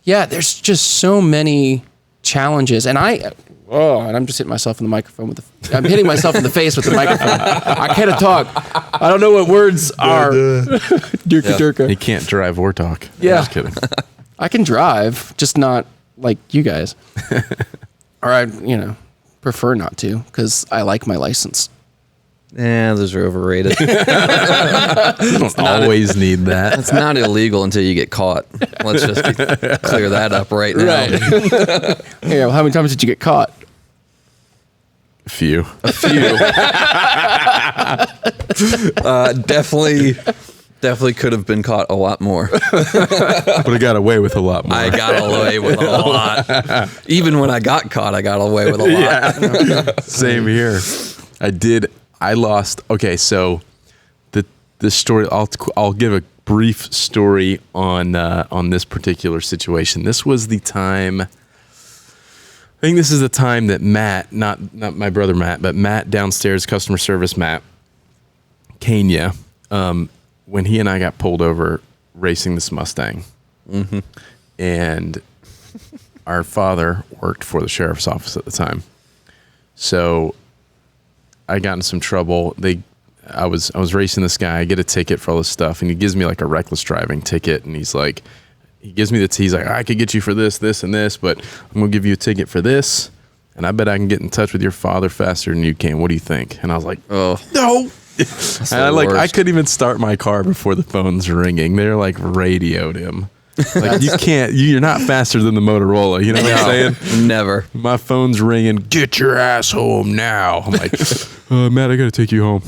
yeah, there's just so many challenges, and I'm just hitting myself in the microphone I'm hitting myself in the face with the microphone. I can't talk. I don't know what words are. Durka. He can't drive or talk. Yeah. I'm just kidding. I can drive, just not like you guys. Or I, prefer not to because I like my license. Those are overrated. You don't always need that. It's not illegal until you get caught. Let's just clear that up right now. Right. Yeah, well, how many times did you get caught? A few. Definitely could have been caught a lot more. But I got away with a lot more. I got away with a lot. Even when I got caught, I got away with a lot. Yeah. Same here. I lost. Okay, so the story. I'll give a brief story on this particular situation. This was the time. I think this is the time that Matt, not my brother Matt, but Matt downstairs, customer service Matt, Kenya, when he and I got pulled over racing this Mustang, and our father worked for the sheriff's office at the time, so I got in some trouble. I was racing this guy. I get a ticket for all this stuff, and he gives me like a reckless driving ticket, and he's like, he's like, I could get you for this, this, and this, but I'm gonna give you a ticket for this, and I bet I can get in touch with your father faster than you can. What do you think? And I was like, oh no. And I couldn't even start my car before the phone's ringing. They're like radioed him. Like, you can't, you're not faster than the Motorola. You know what I'm saying? Never. My phone's ringing. Get your ass home now. I'm like, Matt, I got to take you home.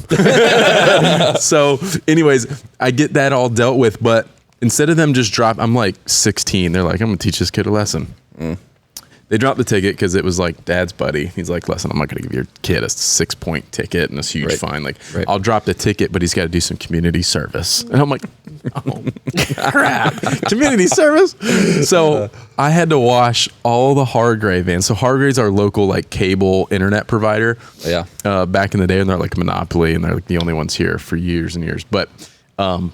So anyways, I get that all dealt with. But instead of them just I'm like 16. They're like, I'm going to teach this kid a lesson. They dropped the ticket because it was like dad's buddy. He's like, listen, I'm not going to give your kid a 6-point ticket and this huge fine. Like, I'll drop the ticket, but he's got to do some community service. And I'm like, oh, crap. Community service? So I had to wash all the Hargrave vans. So Hargrave's our local like cable internet provider. Yeah. Back in the day, and they're like a monopoly, and they're like the only ones here for years and years. But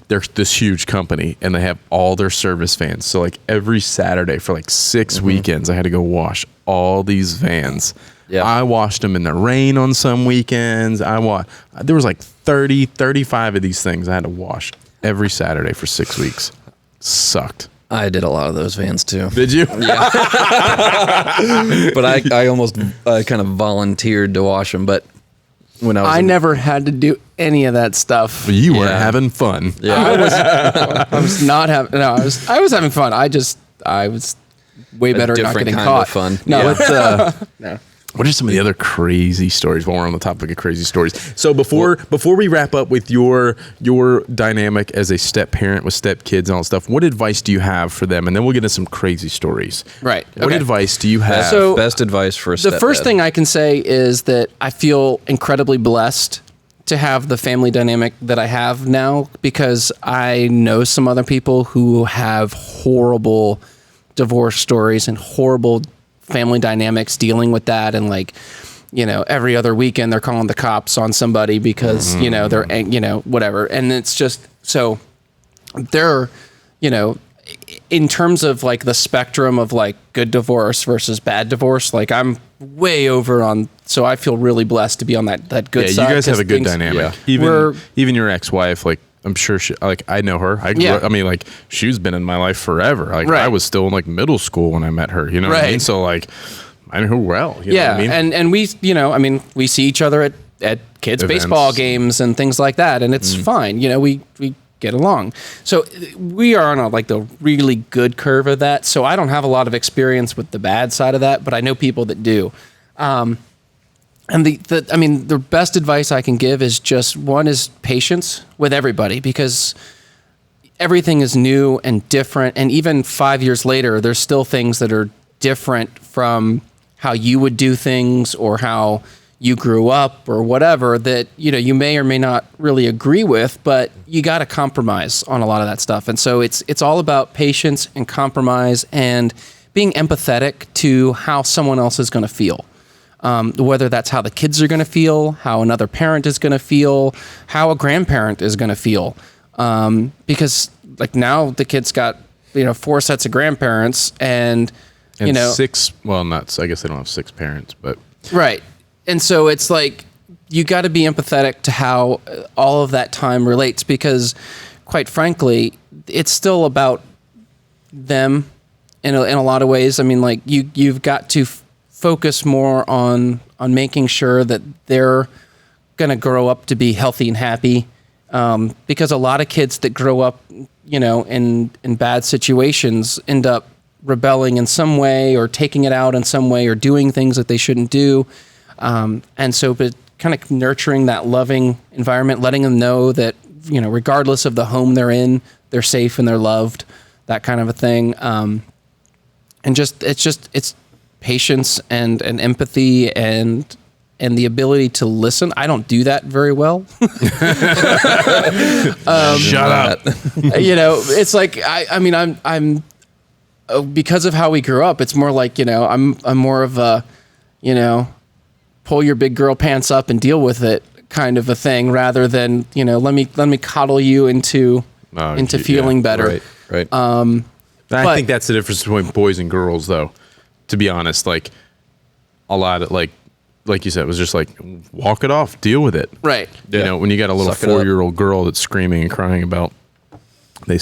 they're this huge company, and they have all their service vans. So like every Saturday for like 6 weekends, I had to go wash all these vans. Yeah. I washed them in the rain on some weekends. There was like 30, 35 of these things I had to wash every Saturday for 6 weeks. Sucked. I did a lot of those vans too. Did you? Yeah. But I almost kind of volunteered to wash them, but when I never had to do any of that stuff. But you were having fun. Yeah. I was not having. No, I was having fun. I was way better at not getting caught. Fun. No, no. What are some of the other crazy stories while we're on the topic of crazy stories? So before we wrap up with your dynamic as a step parent with step kids and all that stuff, what advice do you have for them? And then we'll get into some crazy stories. Right. What advice do you have? So best advice for a step The first thing I can say is that I feel incredibly blessed to have the family dynamic that I have now, because I know some other people who have horrible divorce stories and horrible family dynamics dealing with that, and like, every other weekend they're calling the cops on somebody because they're whatever, and it's just so they're in terms of like the spectrum of like good divorce versus bad divorce, like I'm way over on, so I feel really blessed to be on that good side. Yeah, you guys have a good dynamic. Yeah. Even your ex-wife, like, I'm sure I know her. I mean, like, she's been in my life forever. Like, I was still in like middle school when I met her, you know what I mean? So like, I know her well. You know what I mean? And we, we see each other at kids' Events. baseball games and things like that, and it's fine. You know, we get along. So we are on the really good curve of that. So I don't have a lot of experience with the bad side of that, but I know people that do. And the best advice I can give is just one is patience with everybody, because everything is new and different. And even 5 years later, there's still things that are different from how you would do things or how you grew up or whatever that, you know, you may or may not really agree with, but you got to compromise on a lot of that stuff. And so it's all about patience and compromise and being empathetic to how someone else is going to feel. Whether that's how the kids are going to feel, how another parent is going to feel, how a grandparent is going to feel. Because like now the kid's got, 4 sets of grandparents and 6, well, not, I guess they don't have 6 parents, but. Right. And so it's like, you got to be empathetic to how all of that time relates, because quite frankly, it's still about them in a lot of ways. I mean, like you've got to focus more on making sure that they're going to grow up to be healthy and happy. Because a lot of kids that grow up, in bad situations end up rebelling in some way or taking it out in some way or doing things that they shouldn't do. And so, but kind of nurturing that loving environment, letting them know that, regardless of the home they're in, they're safe and they're loved, that kind of a thing. And it's patience and empathy and the ability to listen. I don't do that very well. Shut up. It's like, I'm because of how we grew up, it's more like, I'm more of a, pull your big girl pants up and deal with it kind of a thing, rather than, let me coddle you into feeling better. Right. I think that's the difference between boys and girls, though. To be honest, like a lot of like you said, it was just like, walk it off, deal with it. Right. When you got a little 4-year-old girl that's screaming and crying about they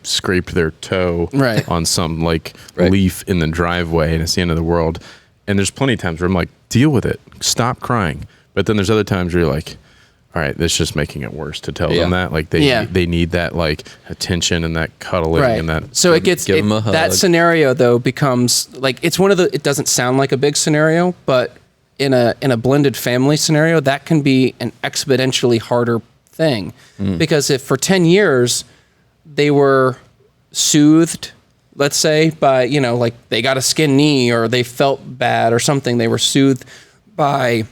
scraped their toe on some leaf in the driveway and it's the end of the world. And there's plenty of times where I'm like, deal with it, stop crying. But then there's other times where you're like, all right, that's just making it worse to tell them that. Like they need that like attention and that cuddling and that. So it gets that scenario though becomes like, it's one of the, it doesn't sound like a big scenario, but in a blended family scenario, that can be an exponentially harder thing. Because if for 10 years they were soothed, let's say by, like they got a skin knee or they felt bad or something, they were soothed by,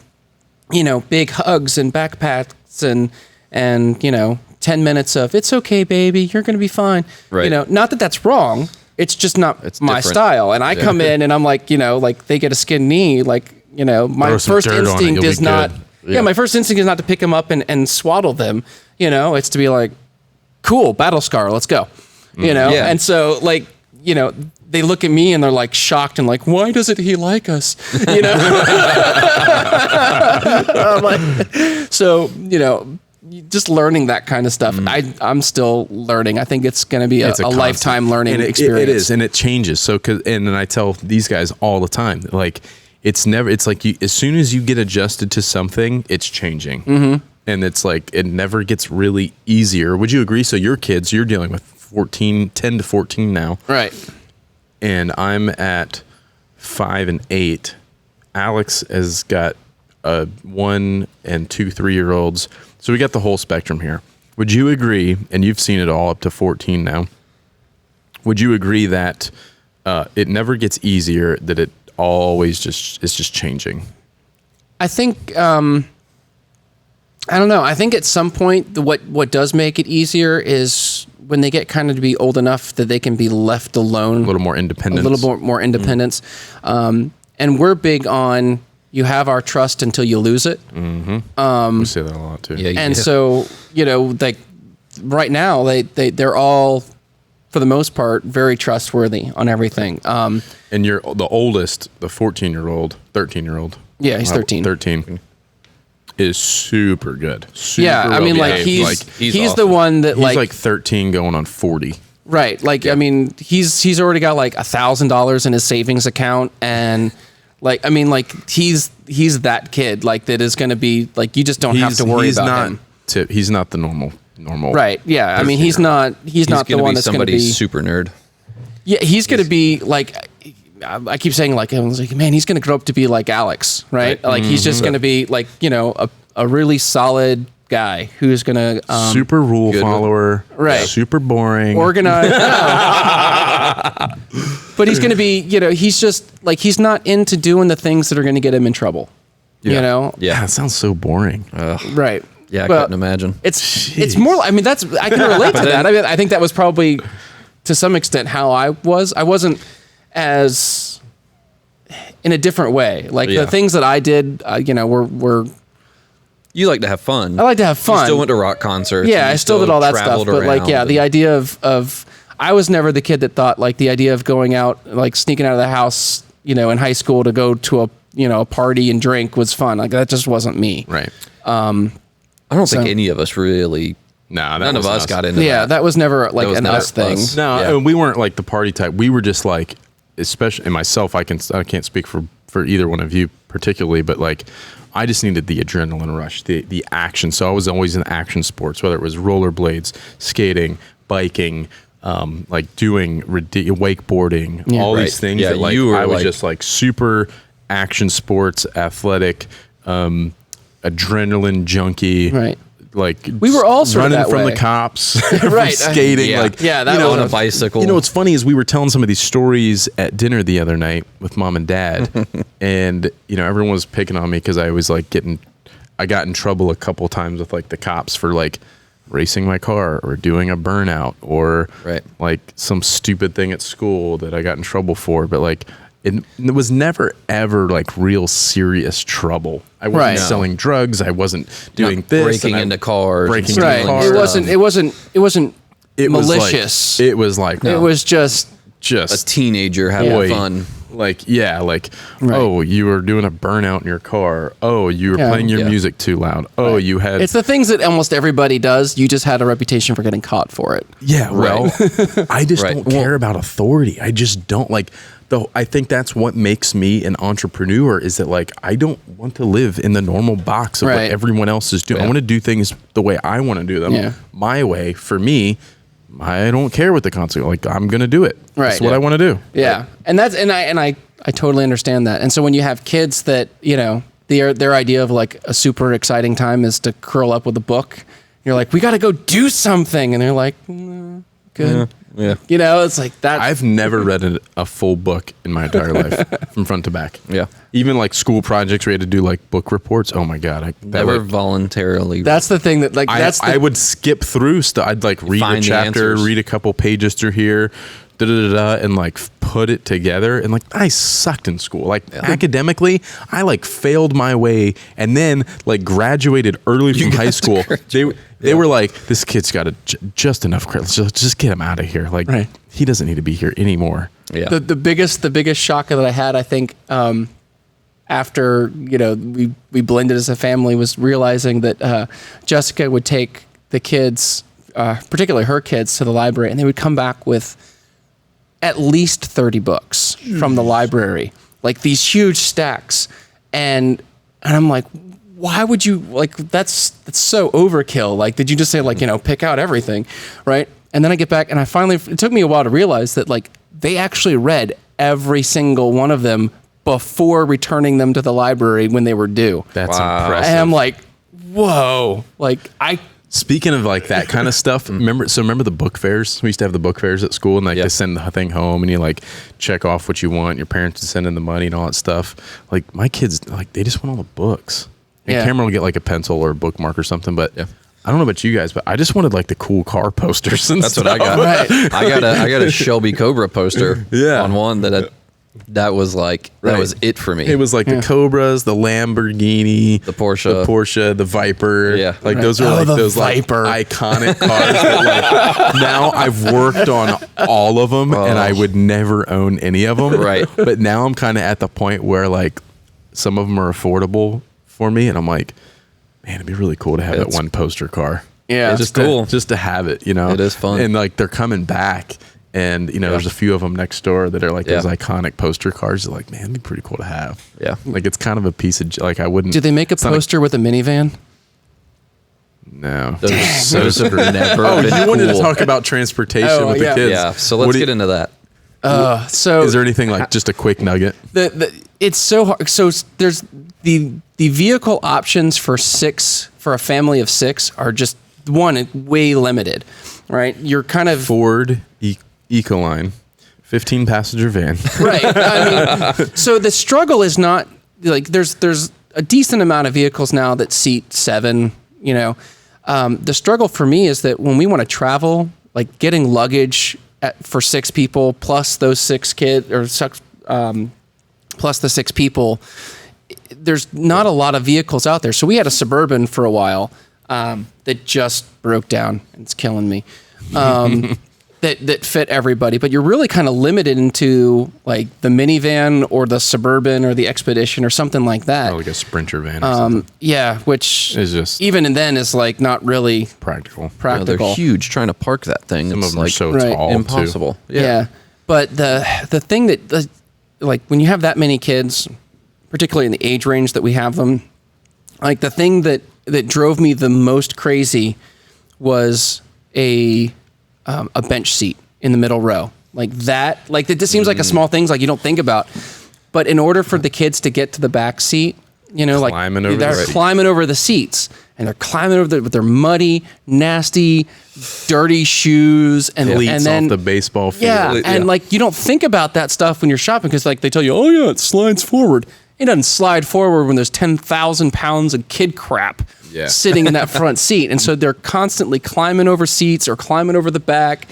big hugs and back pats and 10 minutes of, it's okay, baby, you're going to be fine. Right. Not that that's wrong. It's just not my different style. And I come in and I'm like, like they get a skin knee, like, my first instinct is not, my first instinct is not to pick them up and swaddle them. It's to be like, cool, battle scar, let's go. And so like, they look at me and they're like shocked and like, why doesn't he like us? I'm like, so, just learning that kind of stuff. I'm still learning. I think it's going to be a lifetime learning experience. It is, and it changes. So, and I tell these guys all the time, like, it's like as soon as you get adjusted to something, it's changing. Mm-hmm. And it's like, it never gets really easier. Would you agree? So your kids, you're dealing with 10 to 14 now. Right. And I'm at 5 and 8. Alex has got 1 and 2 3-year-olds. So we got the whole spectrum here. Would you agree, and you've seen it all up to 14 now, would you agree that it never gets easier, that it always it's just changing? I think, I don't know. I think at some point, what does make it easier is when they get kind of to be old enough that they can be left alone. A little more independence. A little more independence. And we're big on, you have our trust until you lose it. Mm-hmm. We say that a lot too. Yeah, so, like right now, they're all, for the most part, very trustworthy on everything. And you're the oldest, the 13-year-old. Yeah, he's 13. 13 is super good. Yeah, I mean, like he's awesome. The one that he's like 13 going on 40. Right. Like, I mean, he's already got like $1,000 in his savings account, and Like, I mean, like he's that kid, like that is going to be like, you just don't have to worry about him. He's not the normal. Right. Yeah. I mean, he's not the one that's going to be super nerd. Yeah. He's going to be like, I keep saying like, I was like, man, he's going to grow up to be like Alex, right? Like he's just going to be like, you know, a really solid guy who's going to super rule follower, right? Super boring, organized. But he's going to be, you know, he's just like, he's not into doing the things that are going to get him in trouble. Yeah. You know? Yeah, it sounds so boring. Right. Yeah, I couldn't imagine. It's more. I mean, I can relate to that. I mean, I think that was probably to some extent how I was. I wasn't as in a different way. Like the things that I did, you know, were. You like to have fun. I like to have fun. You still went to rock concerts. Yeah, I still did all that stuff. But like, yeah, the idea of I was never the kid that thought like the idea of going out, like sneaking out of the house, you know, in high school to go to a party and drink was fun. Like that just wasn't me. Right. I don't think any of us really. No, none of us got into that. Yeah, that was never like an us thing. No, and we weren't like the party type. We were just like, especially in myself, I can't speak for either one of you particularly, but like I just needed the adrenaline rush, the action. So I was always in action sports, whether it was rollerblades, skating, biking, like doing wakeboarding, all these things. Yeah, that like I was just like super action sports, athletic, adrenaline junkie. Right. Like we were all sort running of that from way. the cops, right? Skating, that on a bicycle. You know what's funny is we were telling some of these stories at dinner the other night with mom and dad, and you know everyone was picking on me because I was like I got in trouble a couple times with like the cops for like racing my car or doing a burnout or like some stupid thing at school that I got in trouble for, but like. It was never ever like real serious trouble. I wasn't selling drugs. I wasn't doing this. Breaking into cars. Breaking into cars. It wasn't malicious. It was like it was just a teenager having fun. Like oh, you were doing a burnout in your car. Oh, you were playing your music too loud. Oh, you had. It's the things that almost everybody does. You just had a reputation for getting caught for it. Yeah. Well, I just don't care about authority. I just don't like. Though I think that's what makes me an entrepreneur is that like I don't want to live in the normal box of what everyone else is doing. I want to do things the way I want to do them, my way. For me, I don't care what the consequence. Like I'm gonna do it. Right. That's what I want to do. Yeah, and I totally understand that. And so when you have kids that you know their idea of like a super exciting time is to curl up with a book, you're like, we got to go do something, and they're like, good. Yeah. You know, it's like that. I've never read a full book in my entire life from front to back. Yeah. Even like school projects where you had to do like book reports. Oh my God. Never voluntarily. That's the thing that like, I would skip through stuff. I'd like read a chapter, read a couple pages through here, and like put it together. And like, I sucked in school. Like academically, I like failed my way and then like graduated early from high school. They were like, this kid's got just enough credit. Just get him out of here. Like he doesn't need to be here anymore. Yeah. The biggest shock that I had, I think, after you know we blended as a family, was realizing that Jessica would take the kids, particularly her kids, to the library, and they would come back with at least 30 books from the library, like these huge stacks, and I'm like, why would you like that's so overkill? Like, did you just say like, you know, pick out everything, right? And then I get back and it took me a while to realize that like they actually read every single one of them before returning them to the library when they were due. That's impressive. And I'm like, whoa, like Speaking of like that kind of stuff, remember the book fairs? We used to have the book fairs at school, and like they send the thing home, and you like check off what you want. Your parents would send in the money and all that stuff. Like my kids, like they just want all the books. And Cameron will get like a pencil or a bookmark or something, but I don't know about you guys, but I just wanted like the cool car posters and That's stuff. what I got. Right. I got a Shelby Cobra poster on one that was like that was it for me. It was like the Cobras, the Lamborghini, the Porsche, the Viper. Yeah, like those are like those Viper. like iconic cars. That, like, now I've worked on all of them, and I would never own any of them. Right, but now I'm kind of at the point where like some of them are affordable for me, and I'm like, man, it'd be really cool to have that one poster car. Yeah, just cool. just to have it, you know. It is fun, and like they're coming back. And, there's a few of them next door that are like those iconic poster cars. They're like, man, it'd be pretty cool to have. Yeah. Like, it's kind of a piece of, like, I wouldn't. Do they make a poster with a minivan? No. Those have never Oh, been you wanted to cool. talk about transportation with the kids. Yeah, so let's get into that. So is there anything like just a quick nugget? It's so hard. So there's the vehicle options for a family of 6 are just way limited, right? You're kind of Ford Ecoline, 15 passenger van. right. I mean, so the struggle is not like there's a decent amount of vehicles now that seat 7. The struggle for me is that when we want to travel, like getting luggage for 6 people plus those 6 kids or plus the 6 people, there's not a lot of vehicles out there. So we had a Suburban for a while that just broke down. It's killing me. That fit everybody, but you're really kind of limited into like the minivan or the Suburban or the Expedition or something like that. Oh, like a Sprinter van or something. Yeah, which is just even then is like not really practical. They're huge. Trying to park that thing, Some it's of them are like so tall, impossible. too. Yeah. But the thing that like when you have that many kids, particularly in the age range that we have them, like the thing that drove me the most crazy was a bench seat in the middle row. Like it just seems like a small thing, like you don't think about. But in order for the kids to get to the back seat, Climbing over they're climbing over the seats, and they're climbing over with their muddy, nasty, dirty shoes and cleats then off the baseball field. Yeah, and like you don't think about that stuff when you're shopping because like they tell you, oh yeah, it slides forward. It doesn't slide forward when there's 10,000 pounds of kid crap sitting in that front seat. And so they're constantly climbing over seats or climbing over the back.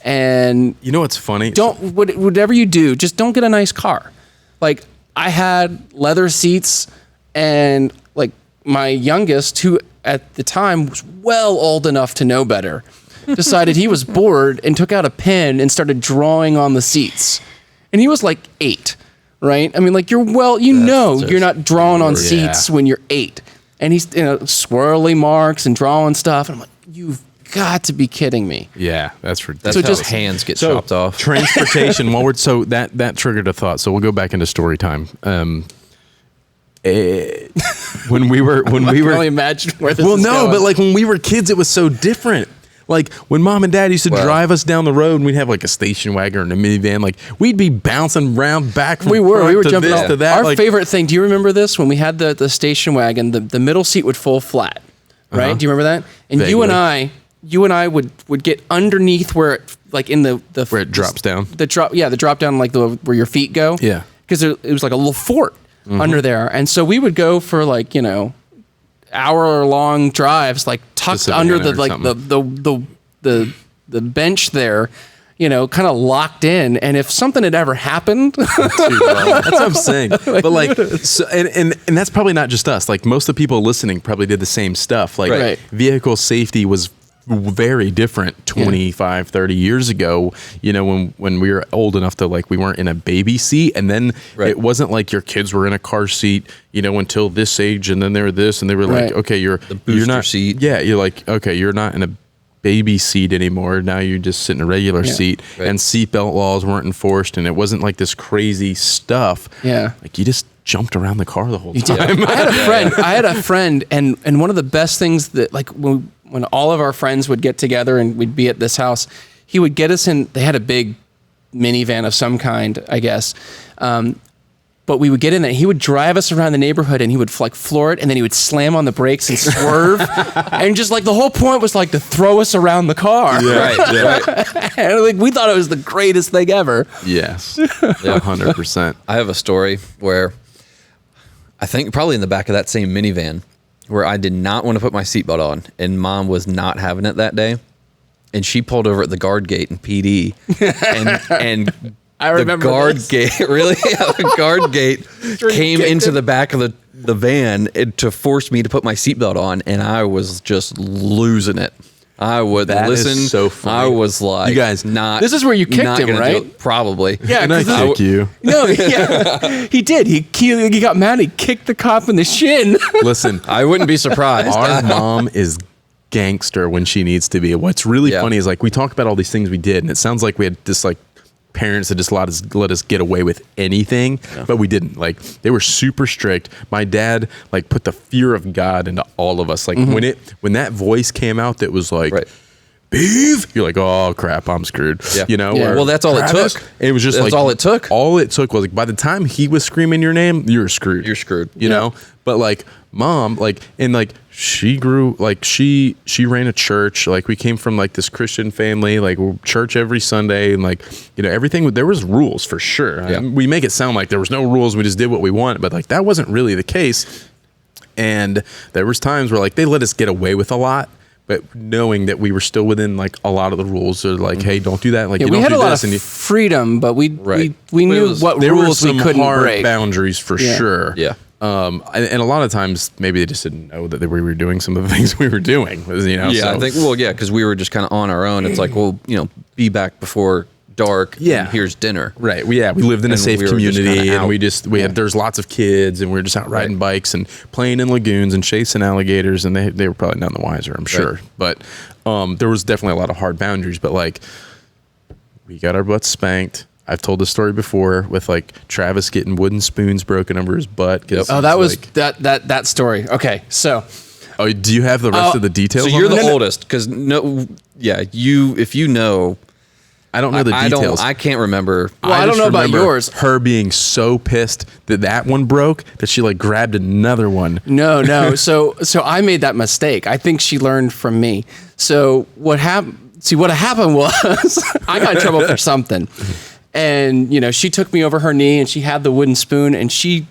And you know what's funny? Whatever you do, just don't get a nice car. Like I had leather seats, and like my youngest, who at the time was well old enough to know better, decided he was bored and took out a pen and started drawing on the seats. And he was like 8. Right? I mean, like you're not drawing on seats when you're 8. And he's swirly marks and drawing stuff. And I'm like, you've got to be kidding me. Yeah, that's ridiculous. That's how hands get chopped off. Transportation. That triggered a thought. So we'll go back into story time. When we were, I can only imagine where this is going. But like when we were kids, it was so different. Like when mom and dad used to drive us down the road and we'd have like a station wagon or a minivan, like we'd be bouncing around back from we were to jumping this off. to that. Our favorite thing, do you remember this? When we had the station wagon, the middle seat would fall flat, right? Do you remember that? And Vaguely. you and I would get underneath where it, like in the where it drops down. The drop down like where your feet go. Yeah. Because it was like a little fort under there. And so we would go for like, hour-long drives, like tucked under the bench there, kind of locked in. And if something had ever happened, That's what I'm saying. But like, so, and that's probably not just us. Like most of the people listening probably did the same stuff. Like vehicle safety was very different 25, 30 years ago, when we were old enough to like, we weren't in a baby seat. And then it wasn't like your kids were in a car seat, until this age. And then they were this, and they were like, okay, you're not seat. Yeah. You're like, okay, you're not in a baby seat anymore. Now you just sit in a regular seat, and seatbelt laws weren't enforced, and it wasn't like this crazy stuff. Yeah. Like you just jumped around the car the whole time. I had a friend, and one of the best things that like when all of our friends would get together and we'd be at this house, he would get us in. They had a big minivan of some kind, I guess. But we would get in there. He would drive us around the neighborhood, and he would like floor it, and then he would slam on the brakes and swerve, and just like the whole point was like to throw us around the car. Right. And like we thought it was the greatest thing ever. Yes. 100%. I have a story where I think probably in the back of that same minivan where I did not want to put my seatbelt on, and mom was not having it that day, and she pulled over at the guard gate in PD, and I remember the guard this. gate. Really, the guard gate came into the back of the van to force me to put my seatbelt on, and I was just losing it. I would listen. Is so funny. I was like, you guys, not. This is where you kicked not him, gonna do right? it. Probably. Yeah, And I kick you. No, he did. He got mad. He kicked the cop in the shin. Listen, I wouldn't be surprised. our mom is gangster when she needs to be. What's really funny is like we talk about all these things we did, and it sounds like we had just like parents that just let us get away with anything, but we didn't. Like they were super strict. My dad like put the fear of God into all of us. Like when that voice came out that was like Beav, you're like, oh crap, I'm screwed. Yeah. You know? Well, that's all Travis, it took. It was just that's like all it took. All it took was like by the time he was screaming your name, you're screwed. You're screwed. You know? But like mom, like and like she grew like she ran a church. Like we came from like this Christian family, like church every Sunday, and like you know everything. There was rules for sure. Yeah. I mean, we make it sound like there was no rules. We just did what we want, but like that wasn't really the case. And there was times where like they let us get away with a lot, but knowing that we were still within like a lot of the rules, or like, hey, don't do that. Like you we don't had do a lot this, of and freedom, but we knew what there were rules some we couldn't hard break. boundaries for sure. Yeah. And a lot of times maybe they just didn't know that we were doing some of the things we were doing. You know. Yeah, so. I think. Well, yeah, because we were just kind of on our own. It's like, well, you know, be back before dark. Yeah. And here's dinner. Right. We lived in a And safe we were just community, kinda and we had there's lots of kids, and we were just out riding bikes and playing in lagoons and chasing alligators, and they were probably none the wiser, I'm sure. But there was definitely a lot of hard boundaries. But like we got our butts spanked. I've told this story before with like Travis getting wooden spoons broken over his butt. Oh, that was like, that story. Okay, so. Oh, do you have the rest of the details? So on you're that? the oldest, because if you know. I don't know the details. I can't remember. Well, I don't know about yours. Her being so pissed that one broke that she like grabbed another one. No. So I made that mistake. I think she learned from me. So what happened? See, what happened was I got in trouble for something, and you know she took me over her knee and she had the wooden spoon and she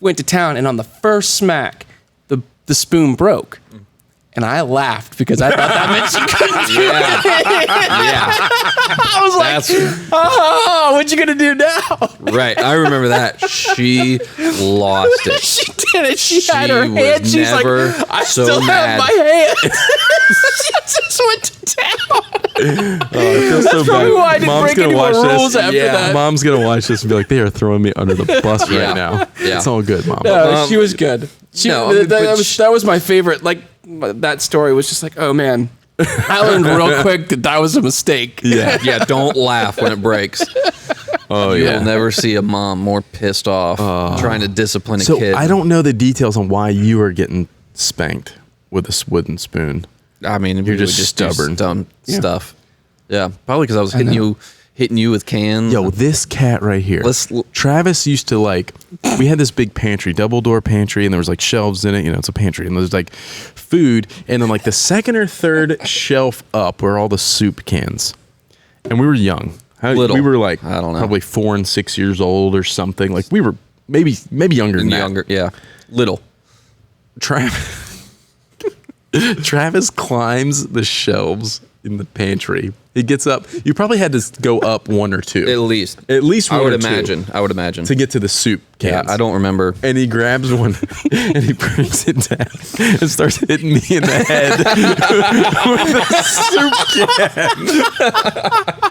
went to town, and on the first smack, the spoon broke. And I laughed because I thought that meant she couldn't do it. I was like, oh, what you going to do now? Right. I remember that. She lost it. She did it. She had her hand. She's like, I so still mad. have my hand. She just went to town. That's probably why I didn't break any more rules after that. Mom's going to watch this and be like, they are throwing me under the bus right now. Yeah. It's all good, Mom. No, she was good. That was my favorite. Like, that story was just like, oh man, I learned real quick that was a mistake. Yeah. Don't laugh when it breaks. Oh yeah. You'll never see a mom more pissed off trying to discipline a kid. So I don't know the details on why you are getting spanked with a wooden spoon. I mean, you're just stubborn. Dumb stuff. Yeah, probably because I was hitting you with cans. Yo, this cat right here. Travis used to like. We had this big pantry, double door pantry, and there was like shelves in it. You know, it's a pantry, and there's like food, and then like the second or third shelf up were all the soup cans, and we were young. Little. We were like, I don't know, probably 4 and 6 years old or something. Like we were maybe younger than that. Younger, yeah, little. Travis climbs the shelves in the pantry. He gets up. You probably had to go up 1 or 2. At least one I would or 2 imagine. to get to the soup cans. Yeah, I don't remember. And he grabs one and he brings it down and starts hitting me in the head with a soup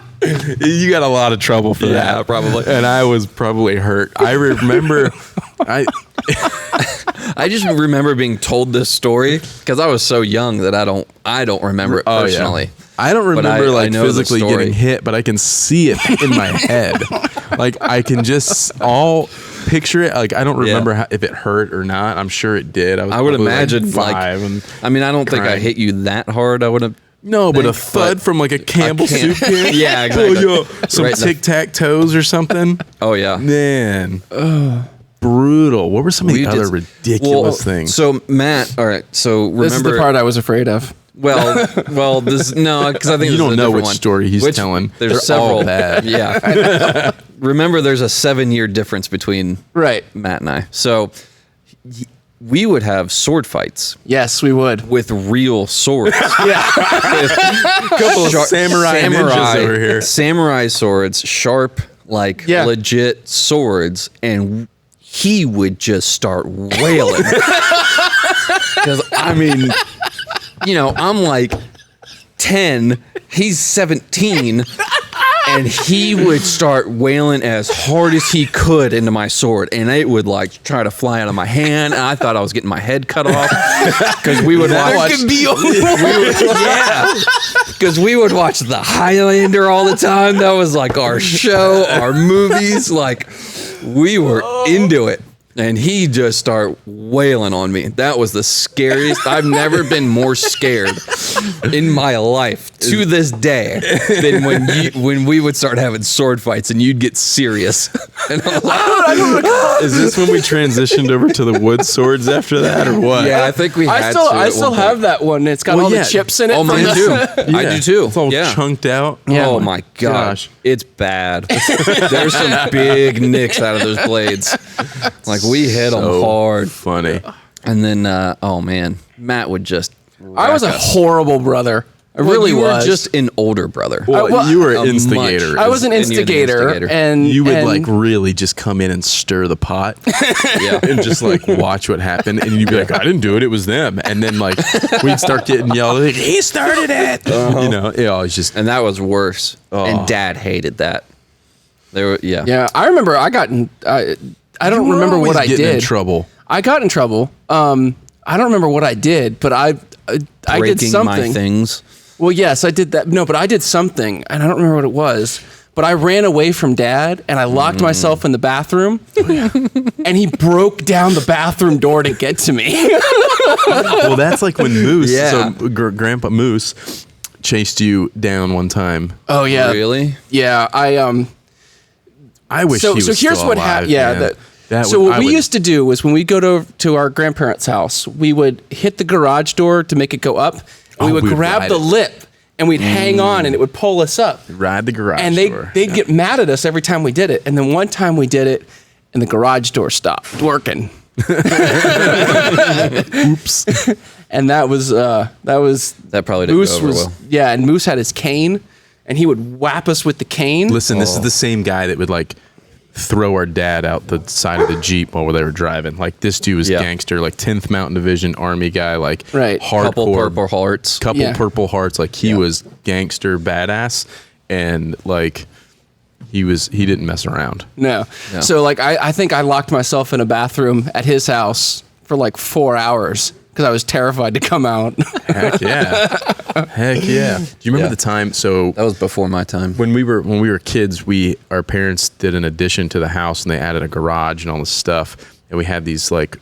can. You got a lot of trouble for that. Yeah, probably. And I was probably hurt. I remember I just remember being told this story because I was so young that I don't remember it personally. Yeah. I don't remember I know physically getting hit, but I can see it in my head. Like I can just all picture it. Like I don't remember if it hurt or not. I'm sure it did. I would imagine like 5 and I mean, I don't think I hit you that hard. I would have. No, but a thud from like a Campbell soup can. Yeah, exactly. Oh, some tic-tac-toes or something. Oh yeah, man. Brutal. What were some of the other ridiculous things? So Matt, all right. So remember, this is the part I was afraid of. Well, this because I think you don't know which one. story he's telling. There's They're all several. bad. Yeah. Remember, there's a 7-year difference between Matt and I. So we would have sword fights. Yes, we would with real swords. Couple of samurai ninjas over here. Samurai swords, sharp, like legit swords, and he would just start wailing. Because I mean, I'm like 10, he's 17, and he would start wailing as hard as he could into my sword, and it would like try to fly out of my hand. And I thought I was getting my head cut off because we would watch. Because we would watch The Highlander all the time. That was like our show, our movies. Like we were into it. And he just started wailing on me. That was the scariest. I've never been more scared in my life to this day than when we would start having sword fights and you'd get serious. And I was like, Is this when we transitioned over to the wood swords after that, or what? yeah, I think we had to. I still have that one. It's got all the chips in it. Oh, mine too. I do too. It's all chunked out. Yeah. Oh my gosh, it's bad. There's some big nicks out of those blades. Like we hit them hard. Funny. And then, oh man, Matt would just. I was a horrible brother. I really you was. were just an older brother. Well, you were an instigator. I was an instigator, and you would like really just come in and stir the pot, and just like watch what happened, and you'd be like, "I didn't do it; it was them." And then like we'd start getting yelled, like, "He started it!" You know, it always just. And that was worse. And Dad hated that. They were, yeah. I remember I got in. I don't remember what I did. In trouble. I got in trouble. I don't remember what I did, but I did something. My things. Well, yes, I did that. No, but I did something, and I don't remember what it was. But I ran away from Dad, and I locked myself in the bathroom, and he broke down the bathroom door to get to me. Well, that's like when Moose, so Grandpa Moose, chased you down one time. Oh yeah, really? Yeah, I wish he was so here's still what alive, happened. Yeah, what we used to do was when we go to our grandparents' house, we would hit the garage door to make it go up. And we would grab the lip and we'd hang on, and it would pull us up. Ride the garage door. And they'd get mad at us every time we did it. And then one time we did it, and the garage door stopped working. Oops. And that probably didn't go over well. Yeah, and Moose had his cane, and he would whap us with the cane. Listen, this is the same guy that would like throw our dad out the side of the Jeep while they were driving. Like this dude was gangster, like 10th Mountain Division Army guy, like hardcore. Couple Purple Hearts. Purple Hearts. Like he was gangster badass, and like he didn't mess around. No. So like I think I locked myself in a bathroom at his house for like 4 hours because I was terrified to come out. Heck yeah. Heck yeah. Do you remember the time? So that was before my time. When we were kids, our parents did an addition to the house, and they added a garage and all this stuff. And we had these like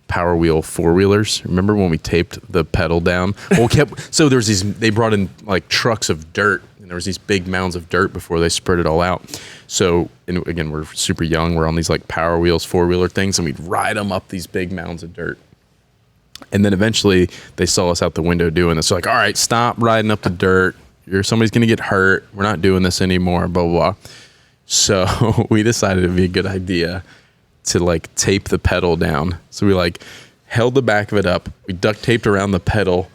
Power Wheel 4-wheelers. Remember when we taped the pedal down? Well, so there's they brought in like trucks of dirt, and there was these big mounds of dirt before they spread it all out. So, and again, we're super young. We're on these like Power Wheels 4-wheeler things, and we'd ride them up these big mounds of dirt. And then eventually they saw us out the window doing this. So like, all right, stop riding up the dirt. Somebody's going to get hurt. We're not doing this anymore, blah, blah, blah. So we decided it'd be a good idea to like tape the pedal down. So we like held the back of it up. We duct taped around the pedal,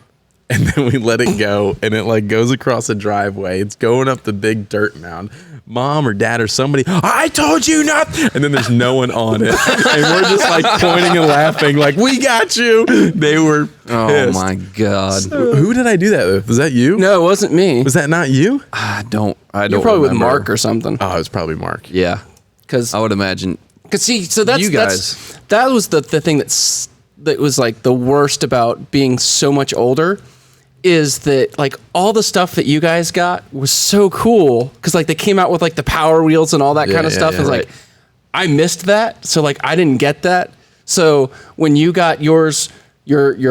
and then we let it go. And it like goes across a driveway. It's going up the big dirt mound. Mom or Dad or somebody, I told you not. And then there's no one on it. And we're just like pointing and laughing like, we got you. They were pissed. Oh my God. Who did I do that with? Was that you? No, it wasn't me. Was that not you? I don't You're probably remember. with Mark or something. Oh, it was probably Mark. Yeah. Because I would imagine. Because see, so that's you guys. That was the thing that was like the worst about being so much older, is that like all the stuff that you guys got was so cool because like they came out with like the Power Wheels and all that kind of stuff. Yeah, It's like I missed that, so like I didn't get that. So when you got your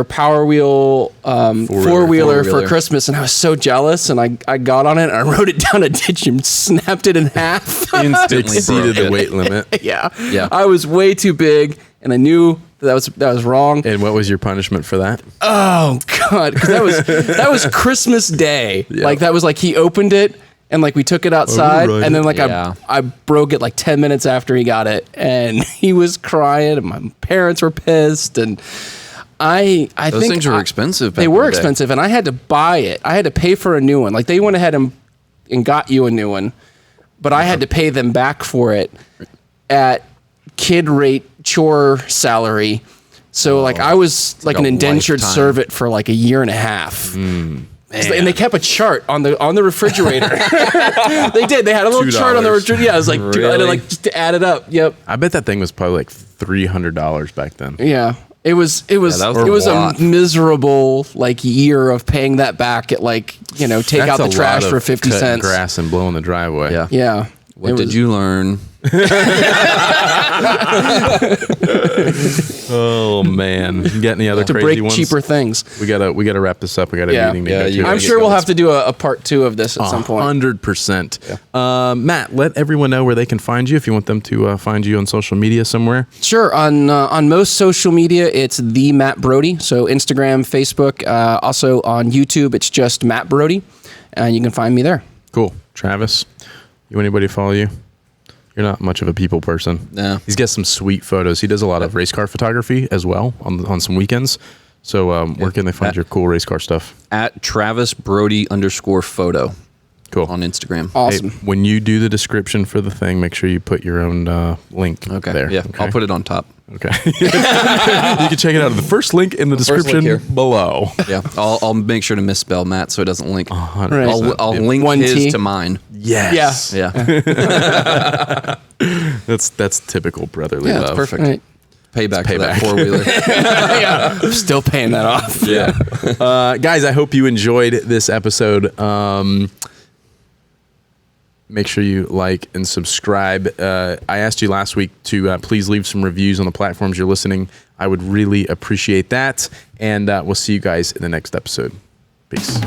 Power Wheel four-wheeler for Christmas, and I was so jealous, and I got on it and I rode it down a ditch and snapped it in half. Instantly exceeded the weight limit. Yeah. I was way too big, and I knew that was wrong. And what was your punishment for that? Oh God, because that was Christmas Day. Yeah. Like that was like he opened it, and like we took it outside, and then like I broke it like 10 minutes after he got it, and he was crying, and my parents were pissed, and I those think things were expensive. They were expensive, and I had to buy it. I had to pay for a new one. Like they went ahead and got you a new one, but I had to pay them back for it at kid rate chore salary. So like I was like an indentured servant for like a year and a half. And they kept a chart on the refrigerator. They did. They had a little chart on the refrigerator. Yeah, I was like, dude, I had to, like, just to add it up. Yep. I bet that thing was probably like $300 back then. Yeah. It was a miserable like year of paying that back at, like, you know, take out the trash for 50 cents. Grass and blowing the driveway. Yeah. Yeah. What did you learn? Oh man, you got any other to crazy break ones? cheaper things. We gotta wrap this up. We got a meeting to go to. I'm sure we'll have to do a part 2 of this at some point. 100%. Matt, let everyone know where they can find you if you want them to find you on social media somewhere. Sure. On most social media, it's the Matt Brodie. So Instagram, Facebook, also on YouTube, it's just Matt Brodie, and you can find me there. Cool. Travis, you want anybody to follow you? You're not much of a people person. No. He's got some sweet photos. He does a lot of race car photography as well on some weekends. So where can they find your cool race car stuff? At Travis Brodie _photo. Cool. On Instagram. Awesome. Hey, when you do the description for the thing, make sure you put your own link there. Yeah, okay? I'll put it on top. Okay. You can check it out at the first link in the description below. Yeah, I'll make sure to misspell Matt so it doesn't link. I'll link One his T. to mine. Yes. Yeah. Yeah. That's typical brotherly love. That's perfect. Right. Payback for that 4-wheeler. Yeah. I'm still paying that off. Yeah. Guys, I hope you enjoyed this episode. Make sure you like and subscribe. I asked you last week to please leave some reviews on the platforms you're listening. I would really appreciate that. And we'll see you guys in the next episode. Peace.